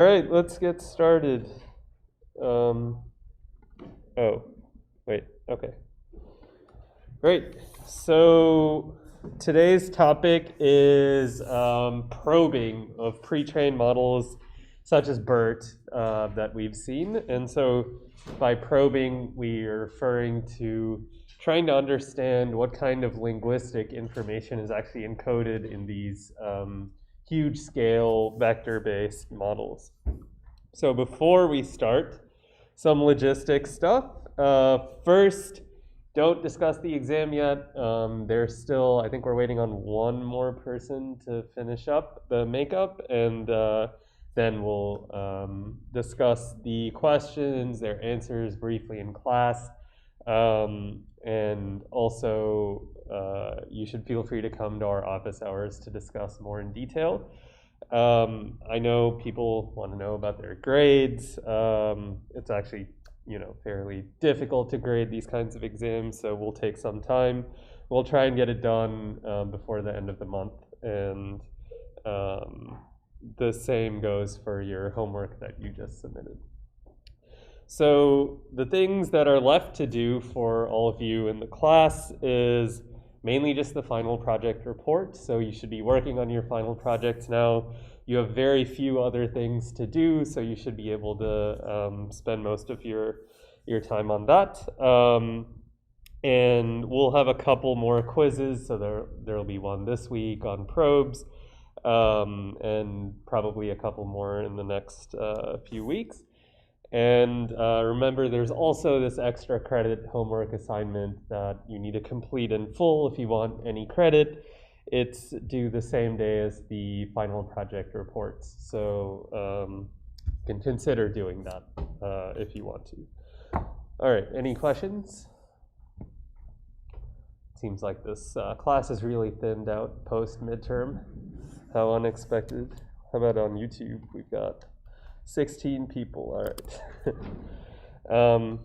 All right, let's get started. Oh, wait, okay. Great. So today's topic is probing of pre-trained models such as BERT that we've seen. And so by probing, we are referring to trying to understand what kind of linguistic information is actually encoded in these huge scale vector-based models. So before we start, some logistics stuff. First, don't discuss the exam yet. There's still, I think we're waiting on one more person to finish up the makeup, and then we'll discuss the questions, their answers briefly in class. And also, you should feel free to come to our office hours to discuss more in detail. I know people want to know about their grades. It's actually, fairly difficult to grade these kinds of exams, so we'll take some time. We'll try and get it done before the end of the month, and the same goes for your homework that you just submitted. So the things that are left to do for all of you in the class is mainly just the final project report. So you should be working on your final projects now. You have very few other things to do, so you should be able to spend most of your time on that. And we'll have a couple more quizzes, so there'll be one this week on probes, and probably a couple more in the next few weeks. And remember, there's also this extra credit homework assignment that you need to complete in full if you want any credit. It's due the same day as the final project reports. So you can consider doing that if you want to. All right, any questions? Seems like this class is really thinned out post-midterm. How unexpected. How about on YouTube? We've got 16 people, all right.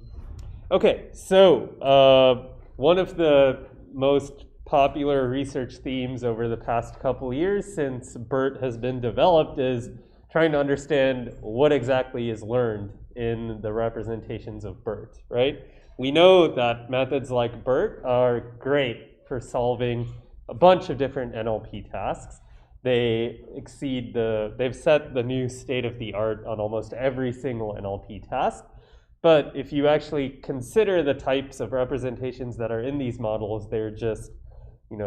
Okay, so one of the most popular research themes over the past couple years since BERT has been developed is trying to understand what exactly is learned in the representations of BERT, right? We know that methods like BERT are great for solving a bunch of different NLP tasks. They've set the new state of the art on almost every single NLP task. But if you actually consider the types of representations that are in these models, they're just,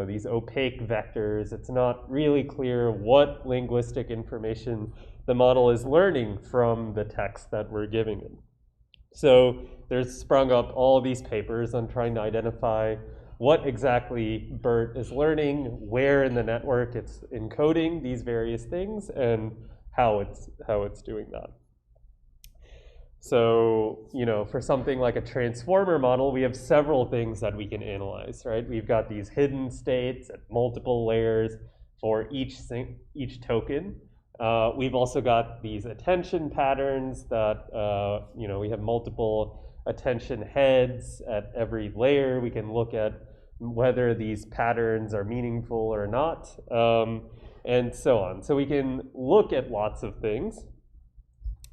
these opaque vectors. It's not really clear what linguistic information the model is learning from the text that we're giving it. So there's sprung up all these papers on trying to identify what exactly BERT is learning, where in the network it's encoding these various things, and how it's doing that. So, for something like a transformer model, we have several things that we can analyze, right? We've got these hidden states at multiple layers for each token. We've also got these attention patterns that, we have multiple attention heads at every layer. We can look at whether these patterns are meaningful or not, and so on. So we can look at lots of things.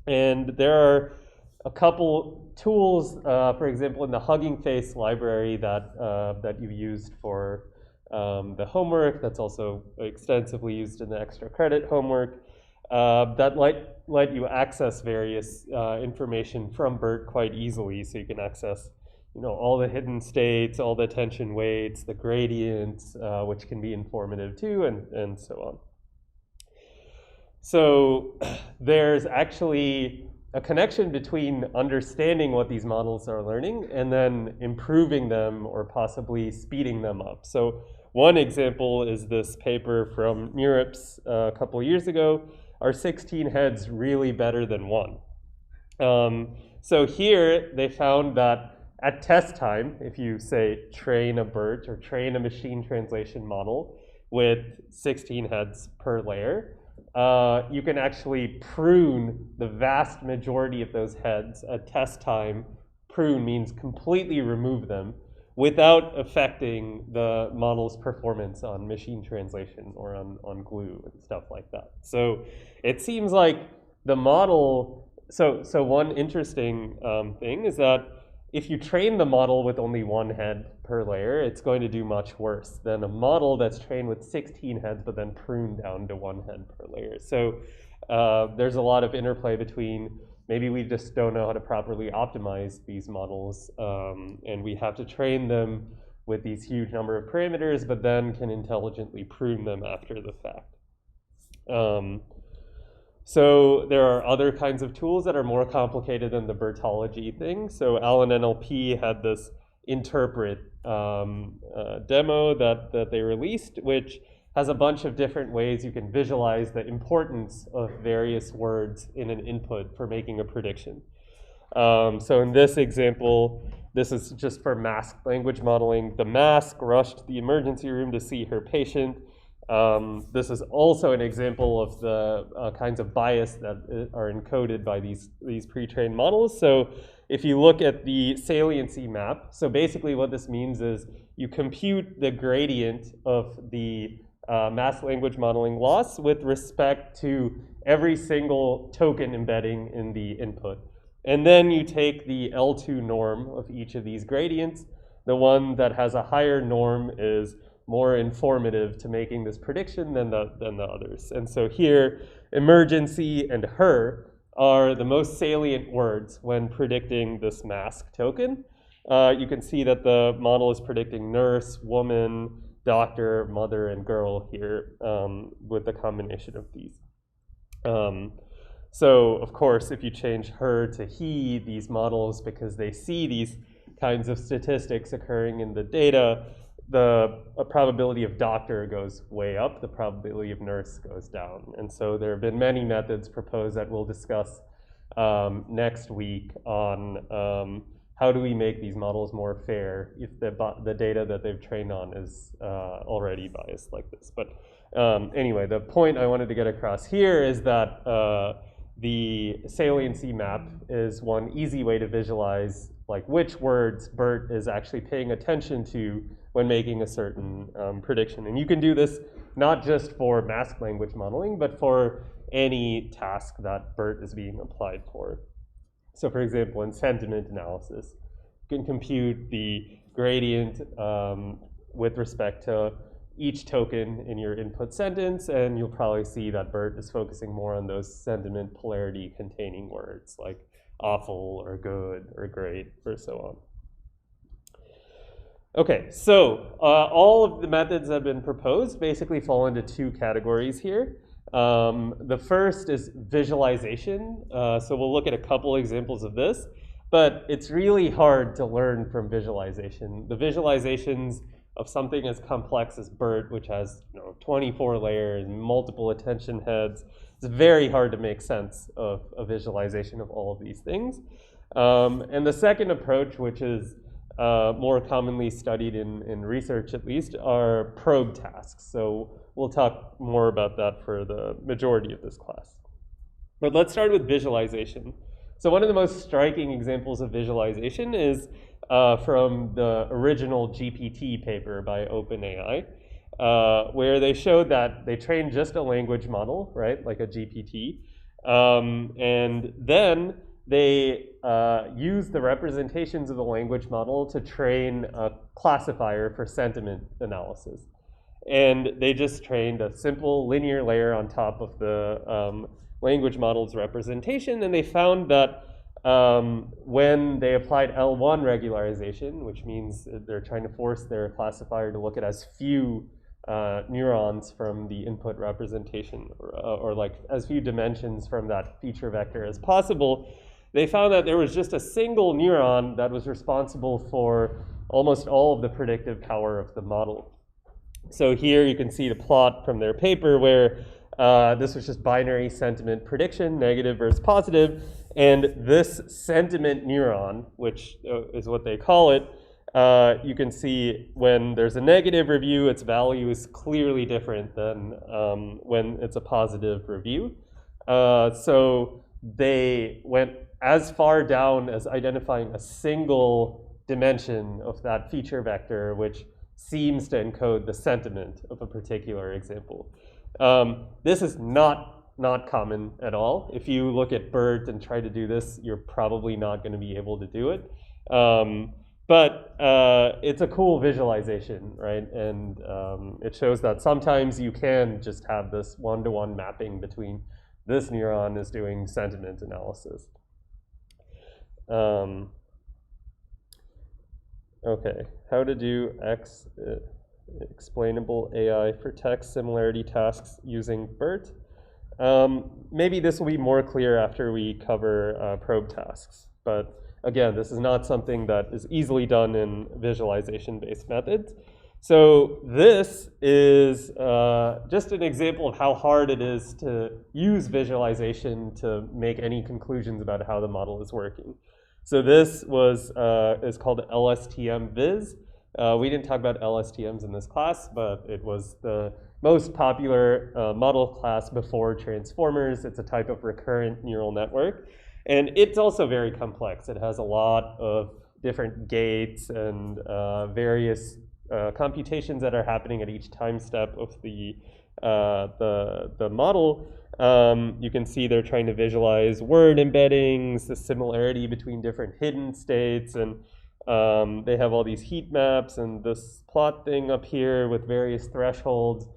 And there are a couple tools, for example, in the Hugging Face library that you used for the homework, that's also extensively used in the extra credit homework, that let you access various information from BERT quite easily. So you can access all the hidden states, all the attention weights, the gradients, which can be informative too, and so on. So there's actually a connection between understanding what these models are learning and then improving them or possibly speeding them up. So one example is this paper from NeurIPS a couple years ago. Are 16 heads really better than one? So here they found that at test time, if you say train a BERT or train a machine translation model with 16 heads per layer, you can actually prune the vast majority of those heads at test time. Prune means completely remove them without affecting the model's performance on machine translation or on glue and stuff like that. So it seems like the model, so one interesting thing is that if you train the model with only one head per layer, it's going to do much worse than a model that's trained with 16 heads but then pruned down to one head per layer. So there's a lot of interplay between maybe we just don't know how to properly optimize these models, and we have to train them with these huge number of parameters, but then can intelligently prune them after the fact. So there are other kinds of tools that are more complicated than the bertology thing. So Allen NLP had this interpret demo that they released, which has a bunch of different ways you can visualize the importance of various words in an input for making a prediction. So in this example, this is just for masked language modeling. The mask rushed to the emergency room to see her patient. This is also an example of the kinds of bias that are encoded by these pre-trained models. So if you look at the saliency map, so basically what this means is you compute the gradient of the masked language modeling loss with respect to every single token embedding in the input. And then you take the L2 norm of each of these gradients. The one that has a higher norm is more informative to making this prediction than the others. And so here, emergency and her are the most salient words when predicting this mask token. You can see that the model is predicting nurse, woman, doctor, mother, and girl here with the combination of these. So of course, if you change her to he, these models, because they see these kinds of statistics occurring in the data, the probability of doctor goes way up, the probability of nurse goes down. And so there have been many methods proposed that we'll discuss next week on how do we make these models more fair if the data that they've trained on is already biased like this. But anyway, the point I wanted to get across here is that the saliency map is one easy way to visualize like which words BERT is actually paying attention to when making a certain prediction. And you can do this not just for masked language modeling, but for any task that BERT is being applied for. So for example, in sentiment analysis, you can compute the gradient with respect to each token in your input sentence, and you'll probably see that BERT is focusing more on those sentiment polarity containing words like awful or good or great or so on. Okay, so all of the methods that have been proposed basically fall into two categories here. The first is visualization. So we'll look at a couple examples of this, but it's really hard to learn from visualization. The visualizations of something as complex as BERT, which has 24 layers, multiple attention heads, it's very hard to make sense of a visualization of all of these things. And the second approach, which is more commonly studied in research at least, are probe tasks. So we'll talk more about that for the majority of this class. But let's start with visualization. So one of the most striking examples of visualization is from the original GPT paper by OpenAI, where they showed that they trained just a language model, right, like a GPT, and then they used the representations of the language model to train a classifier for sentiment analysis. And they just trained a simple linear layer on top of the language model's representation, and they found that when they applied L1 regularization, which means they're trying to force their classifier to look at as few neurons from the input representation, or like as few dimensions from that feature vector as possible, they found that there was just a single neuron that was responsible for almost all of the predictive power of the model. So here you can see the plot from their paper where this was just binary sentiment prediction, negative versus positive, and this sentiment neuron, which is what they call it, you can see when there's a negative review, its value is clearly different than when it's a positive review. So they went as far down as identifying a single dimension of that feature vector, which seems to encode the sentiment of a particular example. This is not not common at all. If you look at BERT and try to do this, you're probably not going to be able to do it. But it's a cool visualization, right? And it shows that sometimes you can just have this one-to-one mapping between this neuron is doing sentiment analysis. Okay, how to do explainable AI for text similarity tasks using BERT. Maybe this will be more clear after we cover probe tasks, but again, this is not something that is easily done in visualization-based methods. So this is just an example of how hard it is to use visualization to make any conclusions about how the model is working. So this is called LSTM Viz. We didn't talk about LSTMs in this class, but it was the most popular model class before transformers. It's a type of recurrent neural network. And it's also very complex. It has a lot of different gates and various computations that are happening at each time step of the model. You can see they're trying to visualize word embeddings, the similarity between different hidden states, and they have all these heat maps and this plot thing up here with various thresholds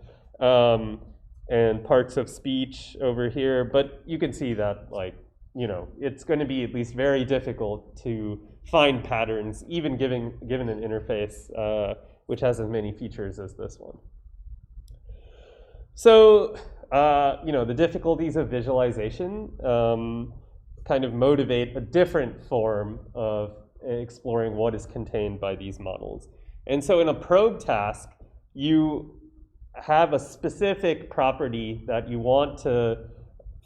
and parts of speech over here. But you can see that, like, you know, it's going to be at least very difficult to find patterns, even given an interface which has as many features as this one. So, you know, the difficulties of visualization kind of motivate a different form of exploring what is contained by these models. And so in a probe task, you have a specific property that you want to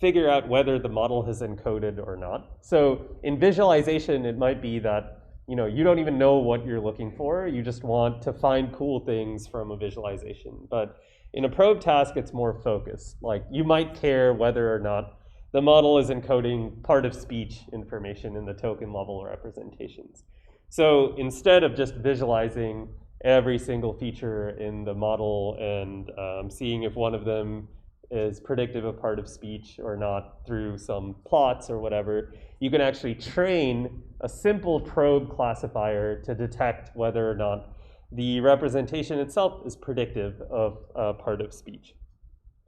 figure out whether the model has encoded or not. So in visualization, it might be that, you know, you don't even know what you're looking for. You just want to find cool things from a visualization. But in a probe task, it's more focused. Like, you might care whether or not the model is encoding part of speech information in the token level representations. So instead of just visualizing every single feature in the model and seeing if one of them is predictive of part of speech or not through some plots or whatever, you can actually train a simple probe classifier to detect whether or not the representation itself is predictive of part of speech.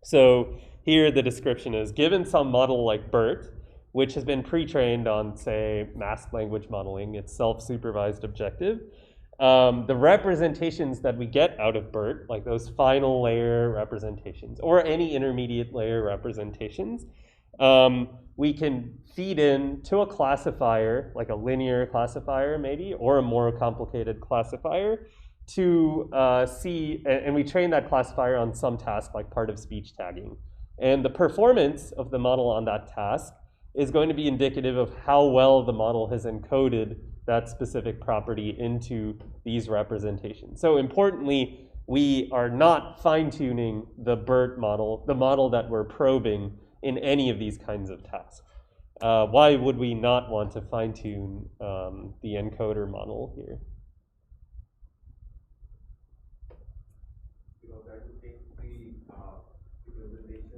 So here the description is, given some model like BERT, which has been pre-trained on, say, masked language modeling, it's self-supervised objective, the representations that we get out of BERT, like those final layer representations, or any intermediate layer representations, we can feed in to a classifier, like a linear classifier maybe, or a more complicated classifier, to see, and we train that classifier on some task like part of speech tagging. And the performance of the model on that task is going to be indicative of how well the model has encoded that specific property into these representations. So importantly, we are not fine-tuning the BERT model, the model that we're probing, in any of these kinds of tasks. Why would we not want to fine-tune the encoder model here? Because that would take the representations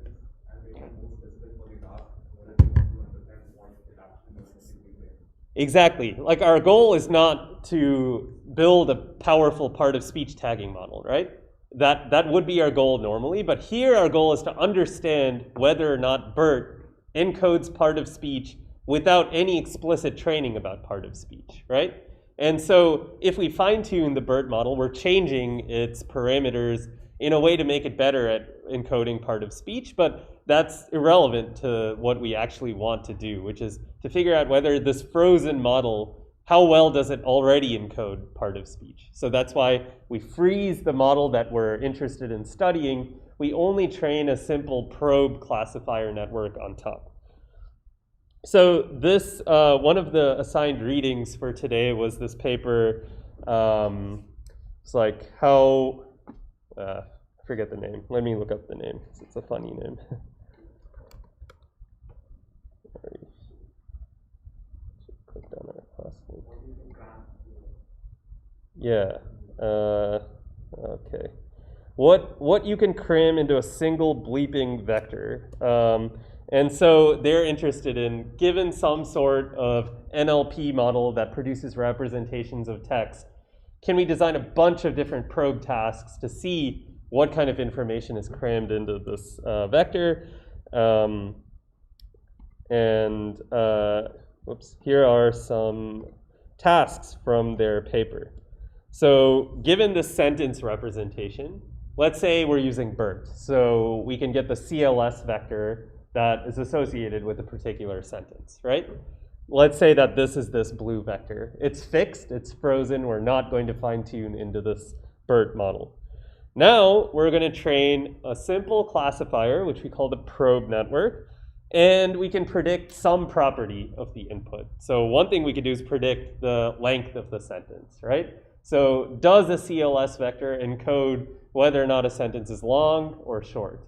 and make it more specific for the task, whereas you want to understand what it actually is doing. Exactly. Like, our goal is not to build a powerful part of speech tagging model, right? That would be our goal normally, but here our goal is to understand whether or not BERT encodes part of speech without any explicit training about part of speech, right? And so if we fine-tune the BERT model, we're changing its parameters in a way to make it better at encoding part of speech, but that's irrelevant to what we actually want to do, which is to figure out whether this frozen model, how well does it already encode part of speech. So that's why we freeze the model that we're interested in studying. We only train a simple probe classifier network on top. So this, one of the assigned readings for today was this paper. It's like how, I forget the name. Let me look up the name, because it's a funny name. Click on our class link. Yeah, okay. what you can cram into a single bleeping vector. And so they're interested in, given some sort of NLP model that produces representations of text, can we design a bunch of different probe tasks to see what kind of information is crammed into this vector? Whoops, here are some tasks from their paper. So given the sentence representation, let's say we're using BERT. So we can get the CLS vector that is associated with a particular sentence, right? Let's say that this is this blue vector. It's fixed, it's frozen, we're not going to fine tune into this BERT model. Now we're going to train a simple classifier, which we call the probe network, and we can predict some property of the input. So one thing we could do is predict the length of the sentence, right? So does the CLS vector encode whether or not a sentence is long or short?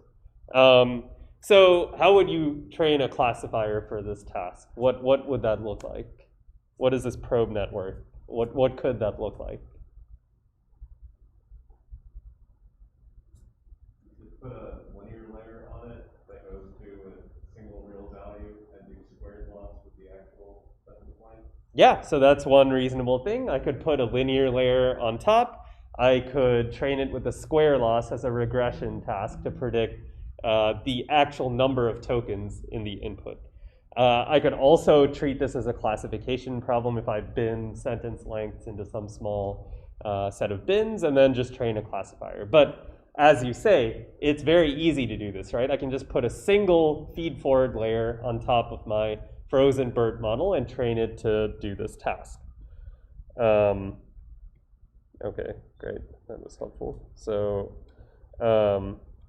So how would you train a classifier for this task? What would that look like? What is this probe network? What could that look like? Just put a linear layer on it that goes to a single real value and do squared loss with the actual sentence length. Yeah, so that's one reasonable thing. I could put a linear layer on top. I could train it with a square loss as a regression task to predict the actual number of tokens in the input. I could also treat this as a classification problem if I bin sentence lengths into some small set of bins and then just train a classifier. But as you say, it's very easy to do this, right? I can just put a single feed-forward layer on top of my frozen BERT model and train it to do this task. Okay, great. That was helpful. So,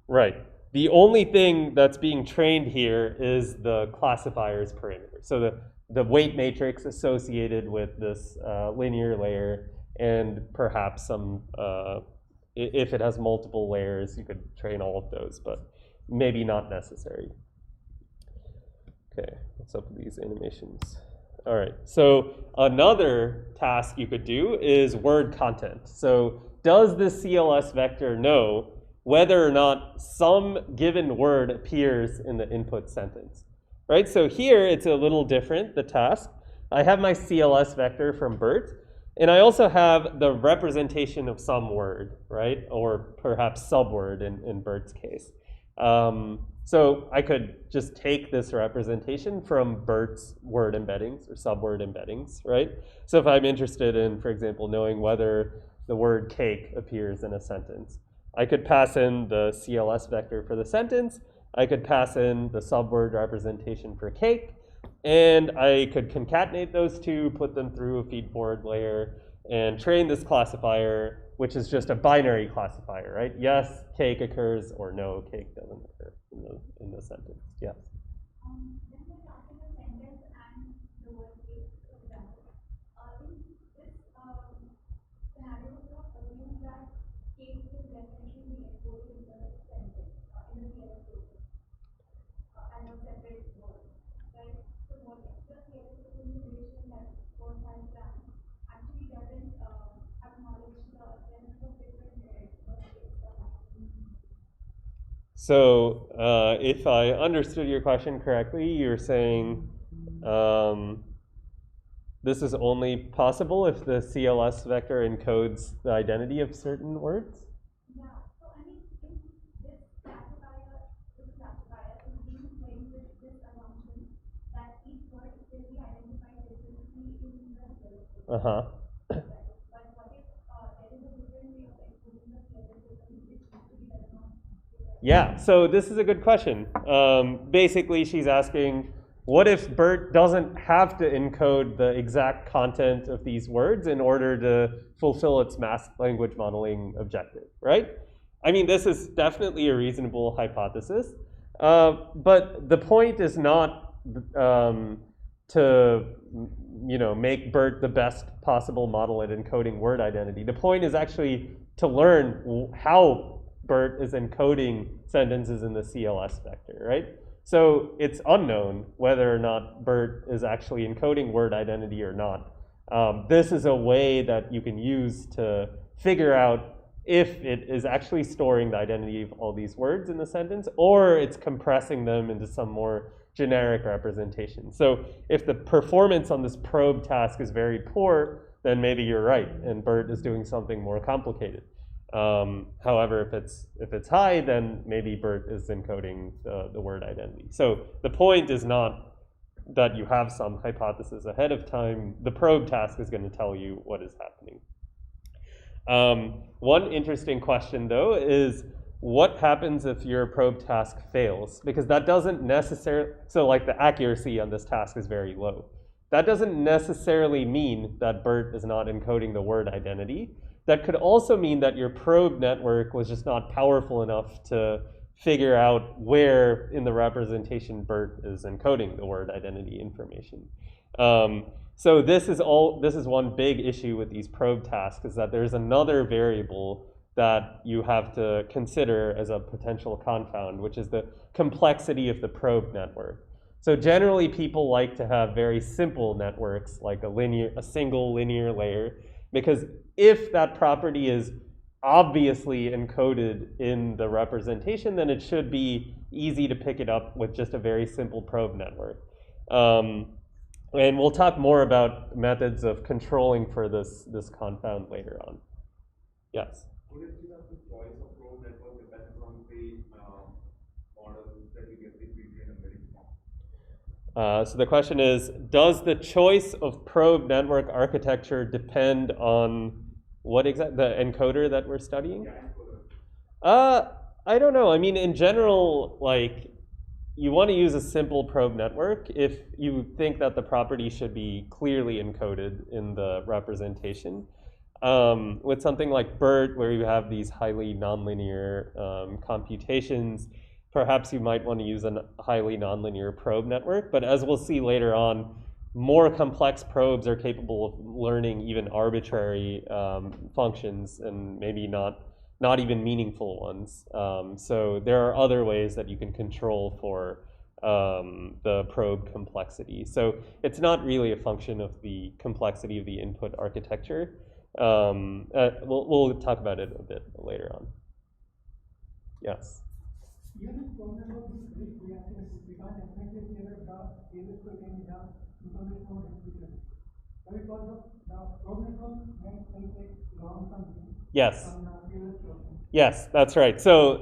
right. The only thing that's being trained here is the classifier's parameter. So the weight matrix associated with this linear layer, and perhaps some, if it has multiple layers, you could train all of those, but maybe not necessary. Okay, what's up with these animations? All right, so another task you could do is word content. So does the CLS vector know whether or not some given word appears in the input sentence, right? So here it's a little different, the task. I have my CLS vector from BERT, and I also have the representation of some word, right? Or perhaps subword in BERT's case. So I could just take this representation from BERT's word embeddings or subword embeddings, right? So if I'm interested in, for example, knowing whether the word cake appears in a sentence, I could pass in the CLS vector for the sentence, I could pass in the subword representation for cake, and I could concatenate those two, put them through a feed-forward layer, and train this classifier, which is just a binary classifier, right? Yes, cake occurs, or no, cake doesn't occur in the sentence. Yes? When we're talking about sentence and the word cake, for example, in this scenario, we have assumed that cake will definitely be encoded in the sentence, in the CLS process, as a separate word, right? So what if the CLS implementation that one has done actually doesn't acknowledge the presence of different words, but it's So if I understood your question correctly, you're saying this is only possible if the CLS vector encodes the identity of certain words? yeah, so I mean, if this classifier is being trained with this assumption that each word will be identified differently in the CLS. Uh-huh. But what if there is a different way of encoding the CLS system which actually does not? Yeah, so this is a good question. Basically, she's asking, what if BERT doesn't have to encode the exact content of these words in order to fulfill its masked language modeling objective, right? I mean, this is definitely a reasonable hypothesis, but the point is not to make BERT the best possible model at encoding word identity. The point is actually to learn how BERT is encoding sentences in the CLS vector, right? So it's unknown whether or not BERT is actually encoding word identity or not. This is a way that you can use to figure out if it is actually storing the identity of all these words in the sentence, or it's compressing them into some more generic representation. So if the performance on this probe task is very poor, then maybe you're right, and BERT is doing something more complicated. However, if it's high, then maybe BERT is encoding the word identity. So the point is not that you have some hypothesis ahead of time. The probe task is going to tell you what is happening. One interesting question, though, is what happens if your probe task fails? Because that doesn't necessarily, so like the accuracy on this task is very low. That doesn't necessarily mean that BERT is not encoding the word identity. That could also mean that your probe network was just not powerful enough to figure out where in the representation BERT is encoding the word identity information. So this is one big issue with these probe tasks, is that there's another variable that you have to consider as a potential confound, which is the complexity of the probe network. So generally people like to have very simple networks, like a single linear layer, because if that property is obviously encoded in the representation, then it should be easy to pick it up with just a very simple probe network. And we'll talk more about methods of controlling for this confound later on. Yes? Would it be that the choice of probe network depends on the model that we get the pre-trained numeric from? So the question is, does the choice of probe network architecture depend on what exactly, the encoder that we're studying? Yeah, encoder. I don't know. I mean, in general, like, you want to use a simple probe network if you think that the property should be clearly encoded in the representation. With something like BERT, where you have these highly nonlinear computations, perhaps you might want to use a highly nonlinear probe network. But as we'll see later on, more complex probes are capable of learning even arbitrary functions, and maybe not even meaningful ones. So there are other ways that you can control for the probe complexity. So it's not really a function of the complexity of the input architecture. We'll talk about it a bit later on. Yes? Unit probe network is very reactive. We can't definitely say that the is containing the information on execution. But because of the probe network can take long something. Yes. Yes, that's right. So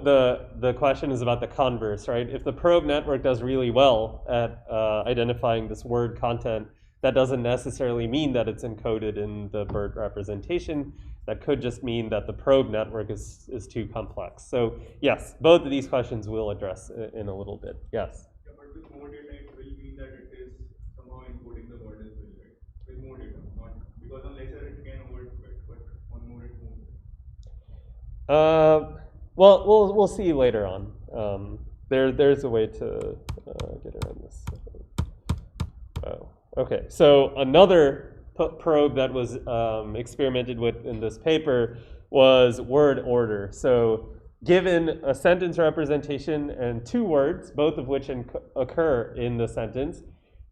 the question is about the converse, right? If the probe network does really well at identifying this word content, that doesn't necessarily mean that it's encoded in the BERT representation. That could just mean that the probe network is too complex. So yes, both of these questions we'll address in a little bit. Yes? Yeah, but with more data, it will mean that it is somehow encoding the word as well, right? With more data, not because on lesser it can overdo it, but on more it won't. Well, we'll see later on. There's a way to get around this. Oh, okay. So another probe that was experimented with in this paper was word order. So given a sentence representation and two words, both of which occur in the sentence,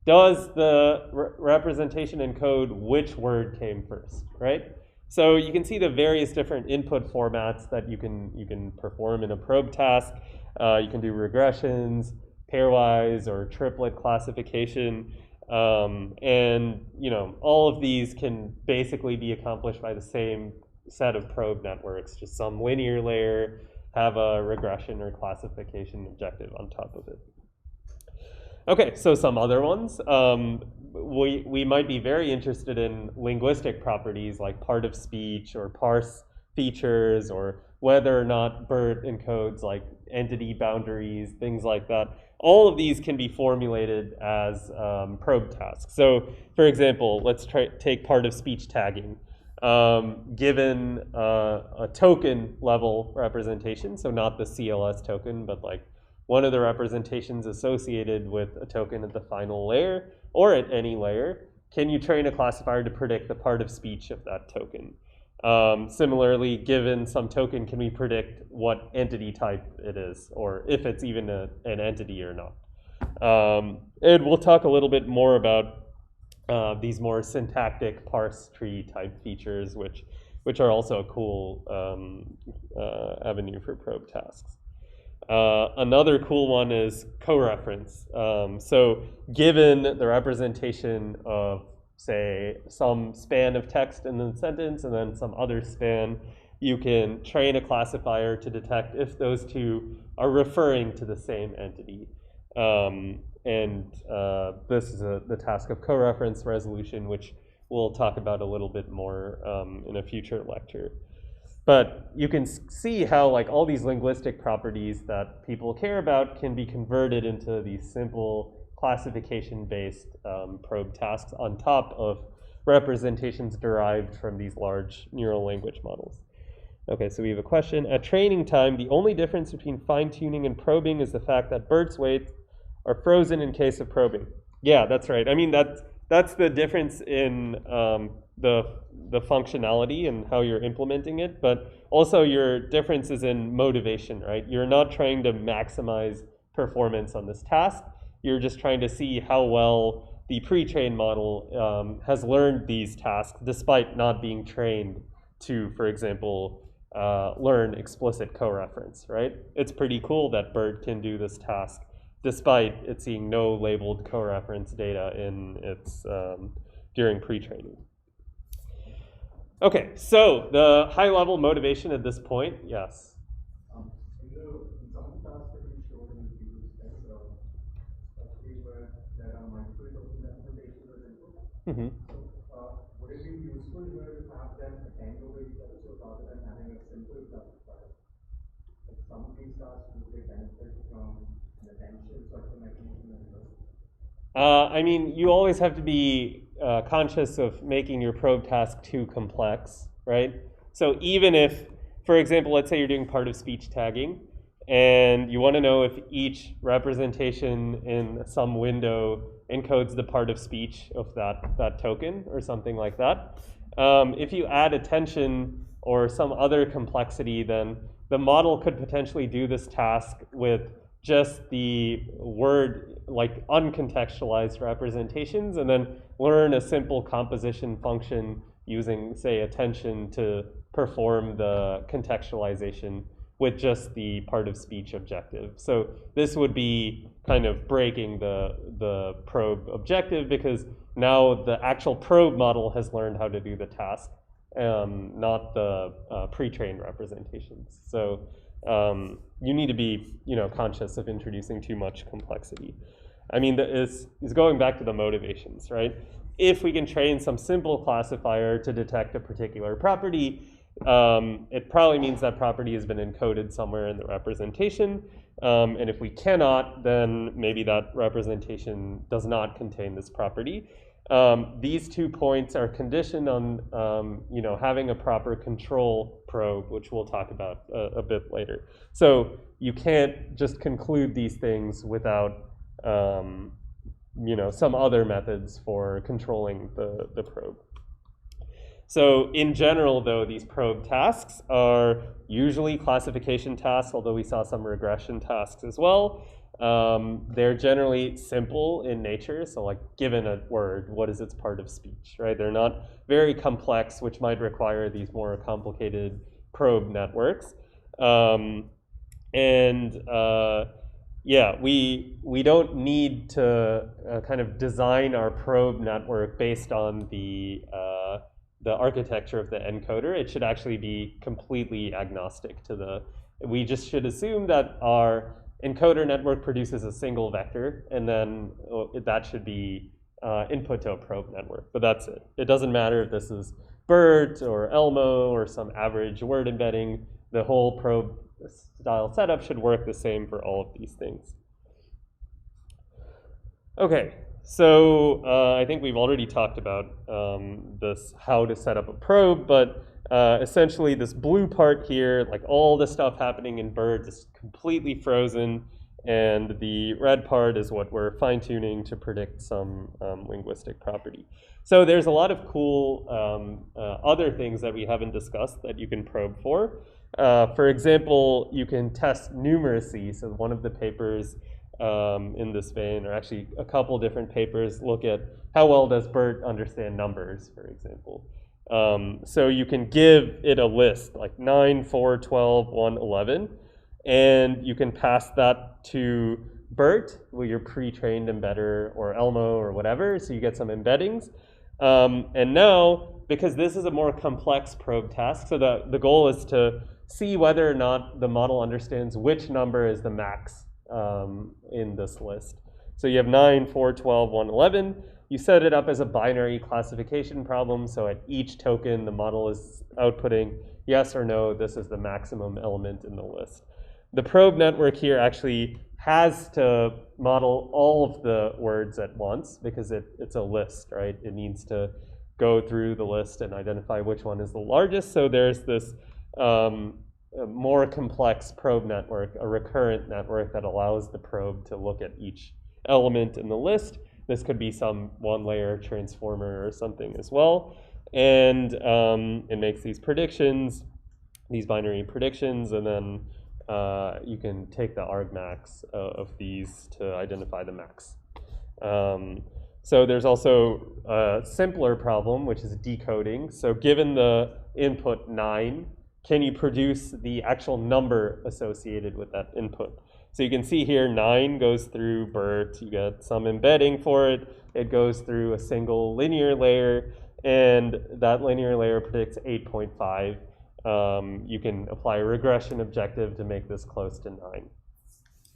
does the representation encode which word came first, right? So you can see the various different input formats that you can perform in a probe task. You can do regressions, pairwise or triplet classification, and all of these can basically be accomplished by the same set of probe networks, just some linear layer, have a regression or classification objective on top of it. Okay, so some other ones. We might be very interested in linguistic properties like part of speech or parse features, or whether or not BERT encodes like entity boundaries, things like that. All of these can be formulated as probe tasks. So for example, let's take part of speech tagging. Given a token level representation, so not the CLS token, but like one of the representations associated with a token at the final layer or at any layer, can you train a classifier to predict the part of speech of that token? Similarly, given some token, can we predict what entity type it is, or if it's even an entity or not? And we'll talk a little bit more about these more syntactic parse tree type features, which which are also a cool avenue for probe tasks. Another cool one is co-reference. So given the representation of, say, some span of text in the sentence and then some other span, you can train a classifier to detect if those two are referring to the same entity. This is the task of co-reference resolution, which we'll talk about a little bit more in a future lecture. But you can see how like all these linguistic properties that people care about can be converted into these simple classification-based probe tasks on top of representations derived from these large neural language models. Okay, so we have a question. At training time, the only difference between fine-tuning and probing is the fact that Bert's weights are frozen in case of probing. Yeah, that's right. I mean, that's the difference in the functionality and how you're implementing it, but also your difference is in motivation, right? You're not trying to maximize performance on this task. You're just trying to see how well the pre-trained model has learned these tasks despite not being trained to, for example, learn explicit co-reference, right? It's pretty cool that BERT can do this task despite it seeing no labeled co-reference data in its during pre-training. Okay, so the high-level motivation at this point, yes. In some of the tasks that we showed in the previous steps, especially where there are multiple token representations as input. Mm-hmm. So would it be useful here to have them attend over each other, so rather than having a simple classifier? Like some of these tasks, would they benefit from an attention sort of mechanism as well? I mean, you always have to be conscious of making your probe task too complex, right? So even if, for example, let's say you're doing part of speech tagging, and you want to know if each representation in some window encodes the part of speech of that token or something like that. If you add attention or some other complexity, then the model could potentially do this task with just the word, like uncontextualized representations, and then learn a simple composition function using, say, attention to perform the contextualization with just the part of speech objective. So this would be kind of breaking the probe objective, because now the actual probe model has learned how to do the task, not the pre-trained representations. So you need to be, conscious of introducing too much complexity. I mean, is going back to the motivations, right? If we can train some simple classifier to detect a particular property, it probably means that property has been encoded somewhere in the representation. And if we cannot, then maybe that representation does not contain this property. These 2 points are conditioned on having a proper control probe, which we'll talk about a bit later. So you can't just conclude these things without some other methods for controlling the probe. So in general, though, these probe tasks are usually classification tasks, although we saw some regression tasks as well. They're generally simple in nature, so like given a word, what is its part of speech, right? They're not very complex, which might require these more complicated probe networks. We don't need to kind of design our probe network based on the architecture of the encoder. It should actually be completely agnostic to we just should assume that our encoder network produces a single vector, and then that should be input to a probe network. But that's it. It doesn't matter if this is BERT or Elmo or some average word embedding. The whole probe style setup should work the same for all of these things. Okay, so I think we've already talked about this, how to set up a probe, but essentially this blue part here, like all the stuff happening in BERT is completely frozen, and the red part is what we're fine-tuning to predict some linguistic property. So there's a lot of cool other things that we haven't discussed that you can probe for. For example, you can test numeracy. So one of the papers in this vein, or actually a couple different papers, look at how well does BERT understand numbers, for example. So you can give it a list, like 9, 4, 12, 1, 11, and you can pass that to BERT, with your pre-trained embedder, or Elmo, or whatever, so you get some embeddings. And now, because this is a more complex probe task, so the goal is to see whether or not the model understands which number is the max in this list. So you have 9, 4, 12, 1, 11. You set it up as a binary classification problem, so at each token, the model is outputting yes or no, this is the maximum element in the list. The probe network here actually has to model all of the words at once because it's a list, right? It needs to go through the list and identify which one is the largest. So there's this a more complex probe network, a recurrent network that allows the probe to look at each element in the list. This could be some one-layer transformer or something as well. And it makes these predictions, these binary predictions, and then you can take the argmax of these to identify the max. So there's also a simpler problem, which is decoding. So given the input 9, can you produce the actual number associated with that input? So you can see here 9 goes through BERT, you get some embedding for it, it goes through a single linear layer, and that linear layer predicts 8.5. You can apply a regression objective to make this close to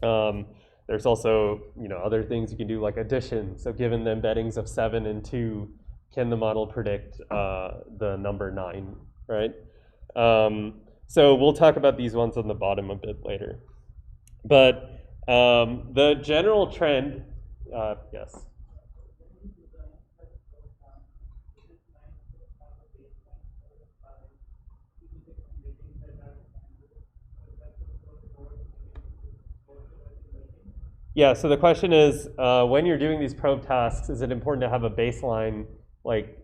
9. There's also other things you can do like addition. So given the embeddings of 7 and 2, can the model predict the number 9, right? So we'll talk about these ones on the bottom a bit later. But the general trend, yes. Yeah, so the question is, when you're doing these probe tasks, is it important to have a baseline?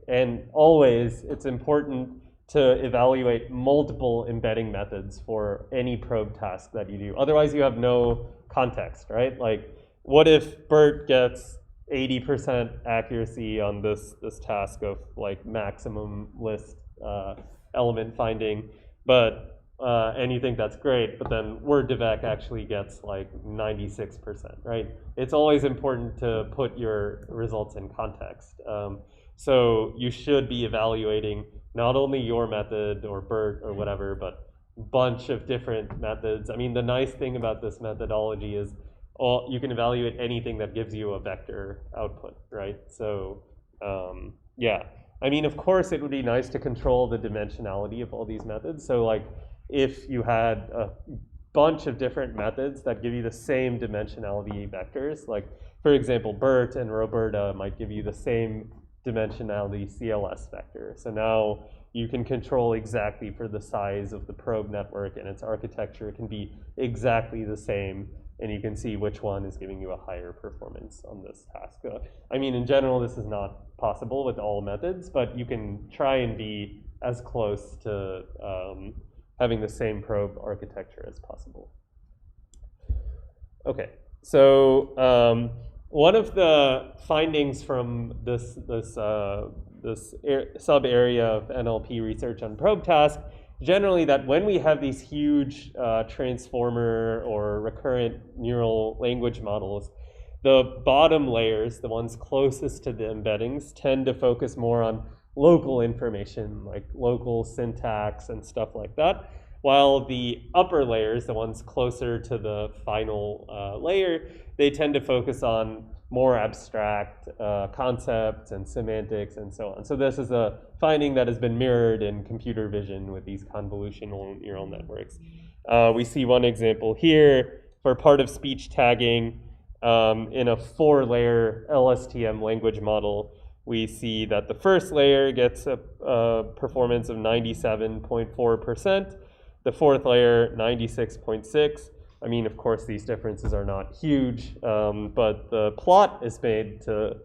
And always, it's important to evaluate multiple embedding methods for any probe task that you do. Otherwise, you have no context, right? Like, what if BERT gets 80% accuracy on this task of maximum list element finding, and you think that's great, but then Word2Vec actually gets 96%, right? It's always important to put your results in context. So you should be evaluating not only your method or BERT or whatever, but a bunch of different methods. I mean, the nice thing about this methodology is you can evaluate anything that gives you a vector output, right? So yeah, I mean, of course, it would be nice to control the dimensionality of all these methods. So if you had a bunch of different methods that give you the same dimensionality vectors, for example, BERT and Roberta might give you the same dimensionality CLS vector. So now you can control exactly for the size of the probe network and its architecture can be exactly the same, and you can see which one is giving you a higher performance on this task. I mean, in general, this is not possible with all methods, but you can try and be as close to having the same probe architecture as possible. Okay, so one of the findings from this sub-area of NLP research on probe task, generally that when we have these huge transformer or recurrent neural language models, the bottom layers, the ones closest to the embeddings, tend to focus more on local information, like local syntax and stuff like that, while the upper layers, the ones closer to the final layer, they tend to focus on more abstract concepts and semantics and so on. So this is a finding that has been mirrored in computer vision with these convolutional neural networks. We see one example here for part of speech tagging in a 4-layer LSTM language model. We see that the first layer gets a performance of 97.4%, the fourth layer 96.6%. I mean, of course, these differences are not huge, but the plot is made to,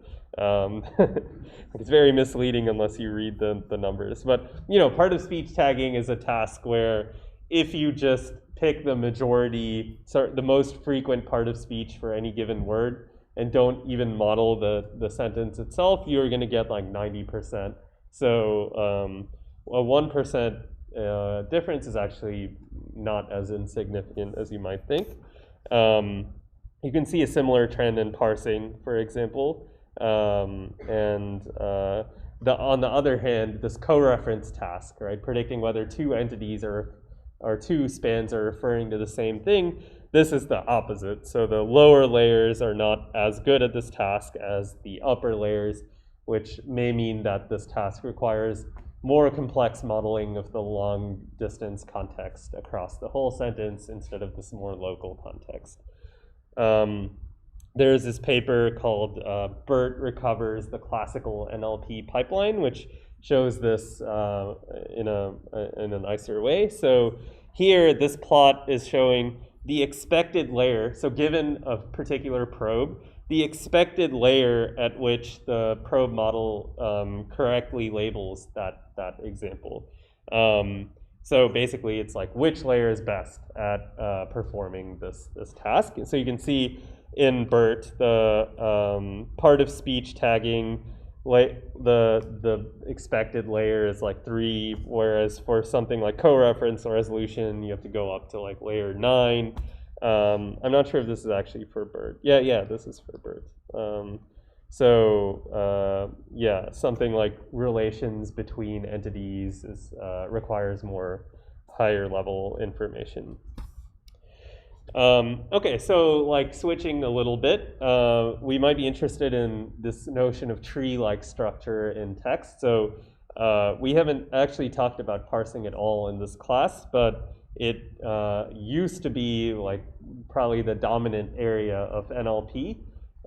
it's very misleading unless you read the numbers. But, part of speech tagging is a task where if you just pick the majority, the most frequent part of speech for any given word, and don't even model the sentence itself, you're going to get 90%. So a 1% difference is actually not as insignificant as you might think. You can see a similar trend in parsing, for example. On the other hand, this co-reference task, right, predicting whether two entities or two spans are referring to the same thing, this is the opposite. So the lower layers are not as good at this task as the upper layers, which may mean that this task requires more complex modeling of the long distance context across the whole sentence instead of this more local context. There's this paper called BERT Recovers the Classical NLP Pipeline, which shows this in a nicer way. So here, this plot is showing the expected layer. So given a particular probe, the expected layer at which the probe model correctly labels that example. So basically, it's like which layer is best at performing this task. And so you can see in BERT the part of speech tagging, the expected layer is like 3, whereas for something like co-reference or resolution, you have to go up to like layer 9. I'm not sure if this is actually for BERT. Yeah, this is for BERT. Yeah, something like relations between entities requires more higher level information. Okay, so like switching a little bit, we might be interested in this notion of tree-like structure in text. So we haven't actually talked about parsing at all in this class, but it used to be like probably the dominant area of NLP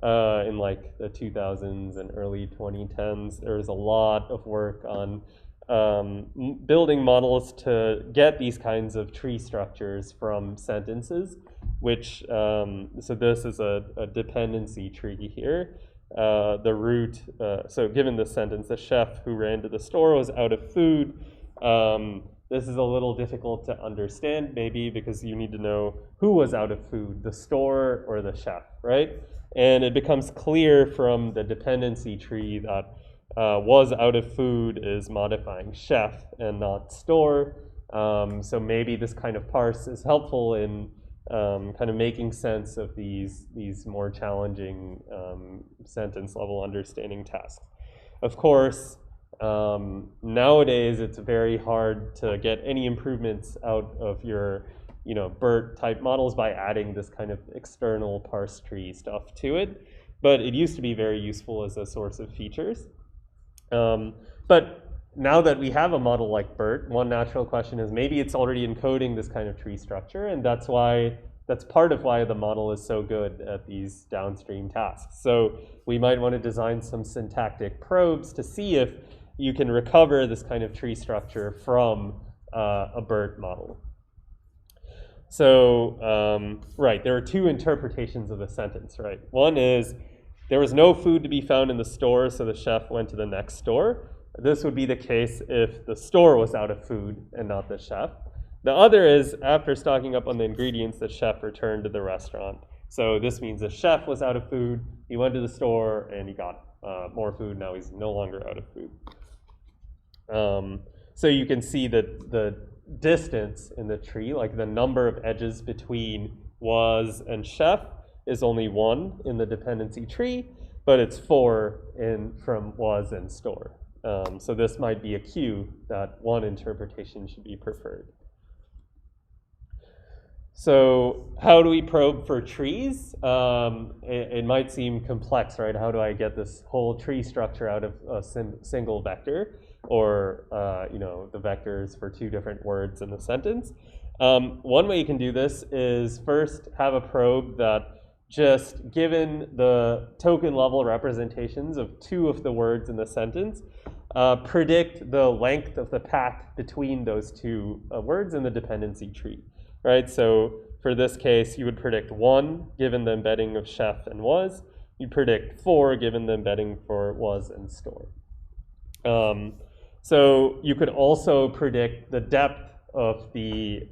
in like the 2000s and early 2010s. There was a lot of work on building models to get these kinds of tree structures from sentences, which, so this is a dependency tree here. The root, so given the sentence, the chef who ran to the store was out of food. This is a little difficult to understand maybe because you need to know who was out of food, the store or the chef, right? And it becomes clear from the dependency tree that was out of food is modifying chef and not store. So maybe this kind of parse is helpful in kind of making sense of these more challenging sentence level understanding tasks. Of course, nowadays it's very hard to get any improvements out of your BERT type models by adding this kind of external parse tree stuff to it. But it used to be very useful as a source of features. But now that we have a model like BERT, one natural question is maybe it's already encoding this kind of tree structure, and that's part of why the model is so good at these downstream tasks. So we might want to design some syntactic probes to see if you can recover this kind of tree structure from a BERT model. So, right, there are two interpretations of the sentence, right? One is, there was no food to be found in the store, so the chef went to the next store. This would be the case if the store was out of food and not the chef. The other is, after stocking up on the ingredients, the chef returned to the restaurant. So this means the chef was out of food, he went to the store, and he got more food. Now he's no longer out of food. So you can see that the distance in the tree, like the number of edges between was and chef, is only 1 in the dependency tree, but it's 4 from was and store. So this might be a cue that one interpretation should be preferred. So how do we probe for trees? It might seem complex, right? How do I get this whole tree structure out of a single vector, or the vectors for 2 different words in the sentence? One way you can do this is first have a probe that, just given the token level representations of 2 of the words in the sentence, predict the length of the path between those 2 words in the dependency tree, right? So for this case, you would predict 1 given the embedding of chef and was. You predict 4 given the embedding for was and store. So you could also predict the depth of the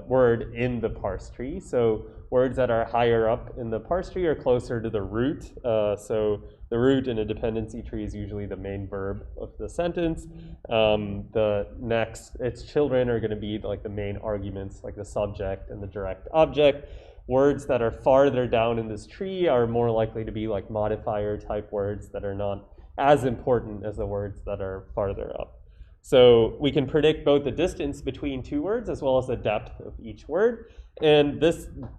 word in the parse tree. So words that are higher up in the parse tree are closer to the root. So the root in a dependency tree is usually the main verb of the sentence. The next, its children are going to be like the main arguments, like the subject and the direct object. Words that are farther down in this tree are more likely to be like modifier type words that are not as important as the words that are farther up. So we can predict both the distance between two words as well as the depth of each word. And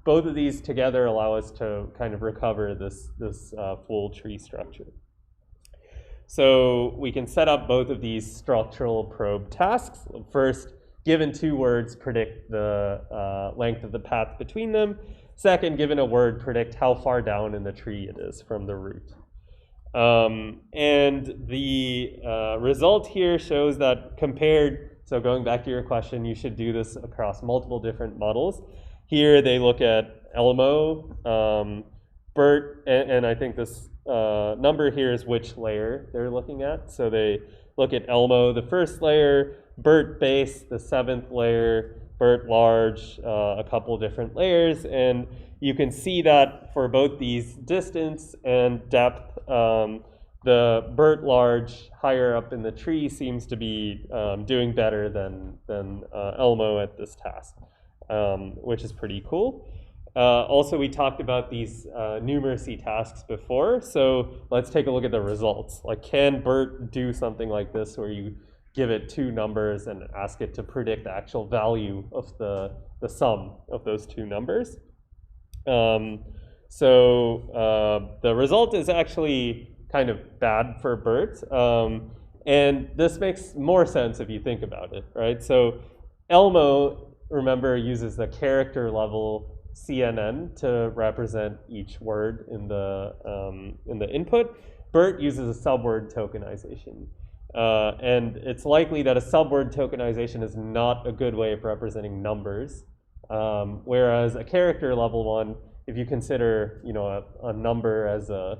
both of these together allow us to kind of recover this full tree structure. So we can set up both of these structural probe tasks. First, given two words, predict the length of the path between them. Second, given a word, predict how far down in the tree it is from the root. And the result here shows that compared, so going back to your question, you should do this across multiple different models. Here they look at Elmo, BERT, and I think this number here is which layer they're looking at. So they look at Elmo, the first layer, BERT base, the seventh layer, BERT large, a couple different layers, and you can see that for both these distance and depth, the BERT large higher up in the tree seems to be doing better than Elmo at this task, which is pretty cool. Also, we talked about these numeracy tasks before, so let's take a look at the results. Like, can BERT do something like this where you give it two numbers and ask it to predict the actual value of the sum of those two numbers? The result is actually kind of bad for BERT, and this makes more sense if you think about it, right? So Elmo, remember, uses the character level CNN to represent each word in the input. BERT uses a subword tokenization. And it's likely that a subword tokenization is not a good way of representing numbers, whereas a character level one, if you consider a number as a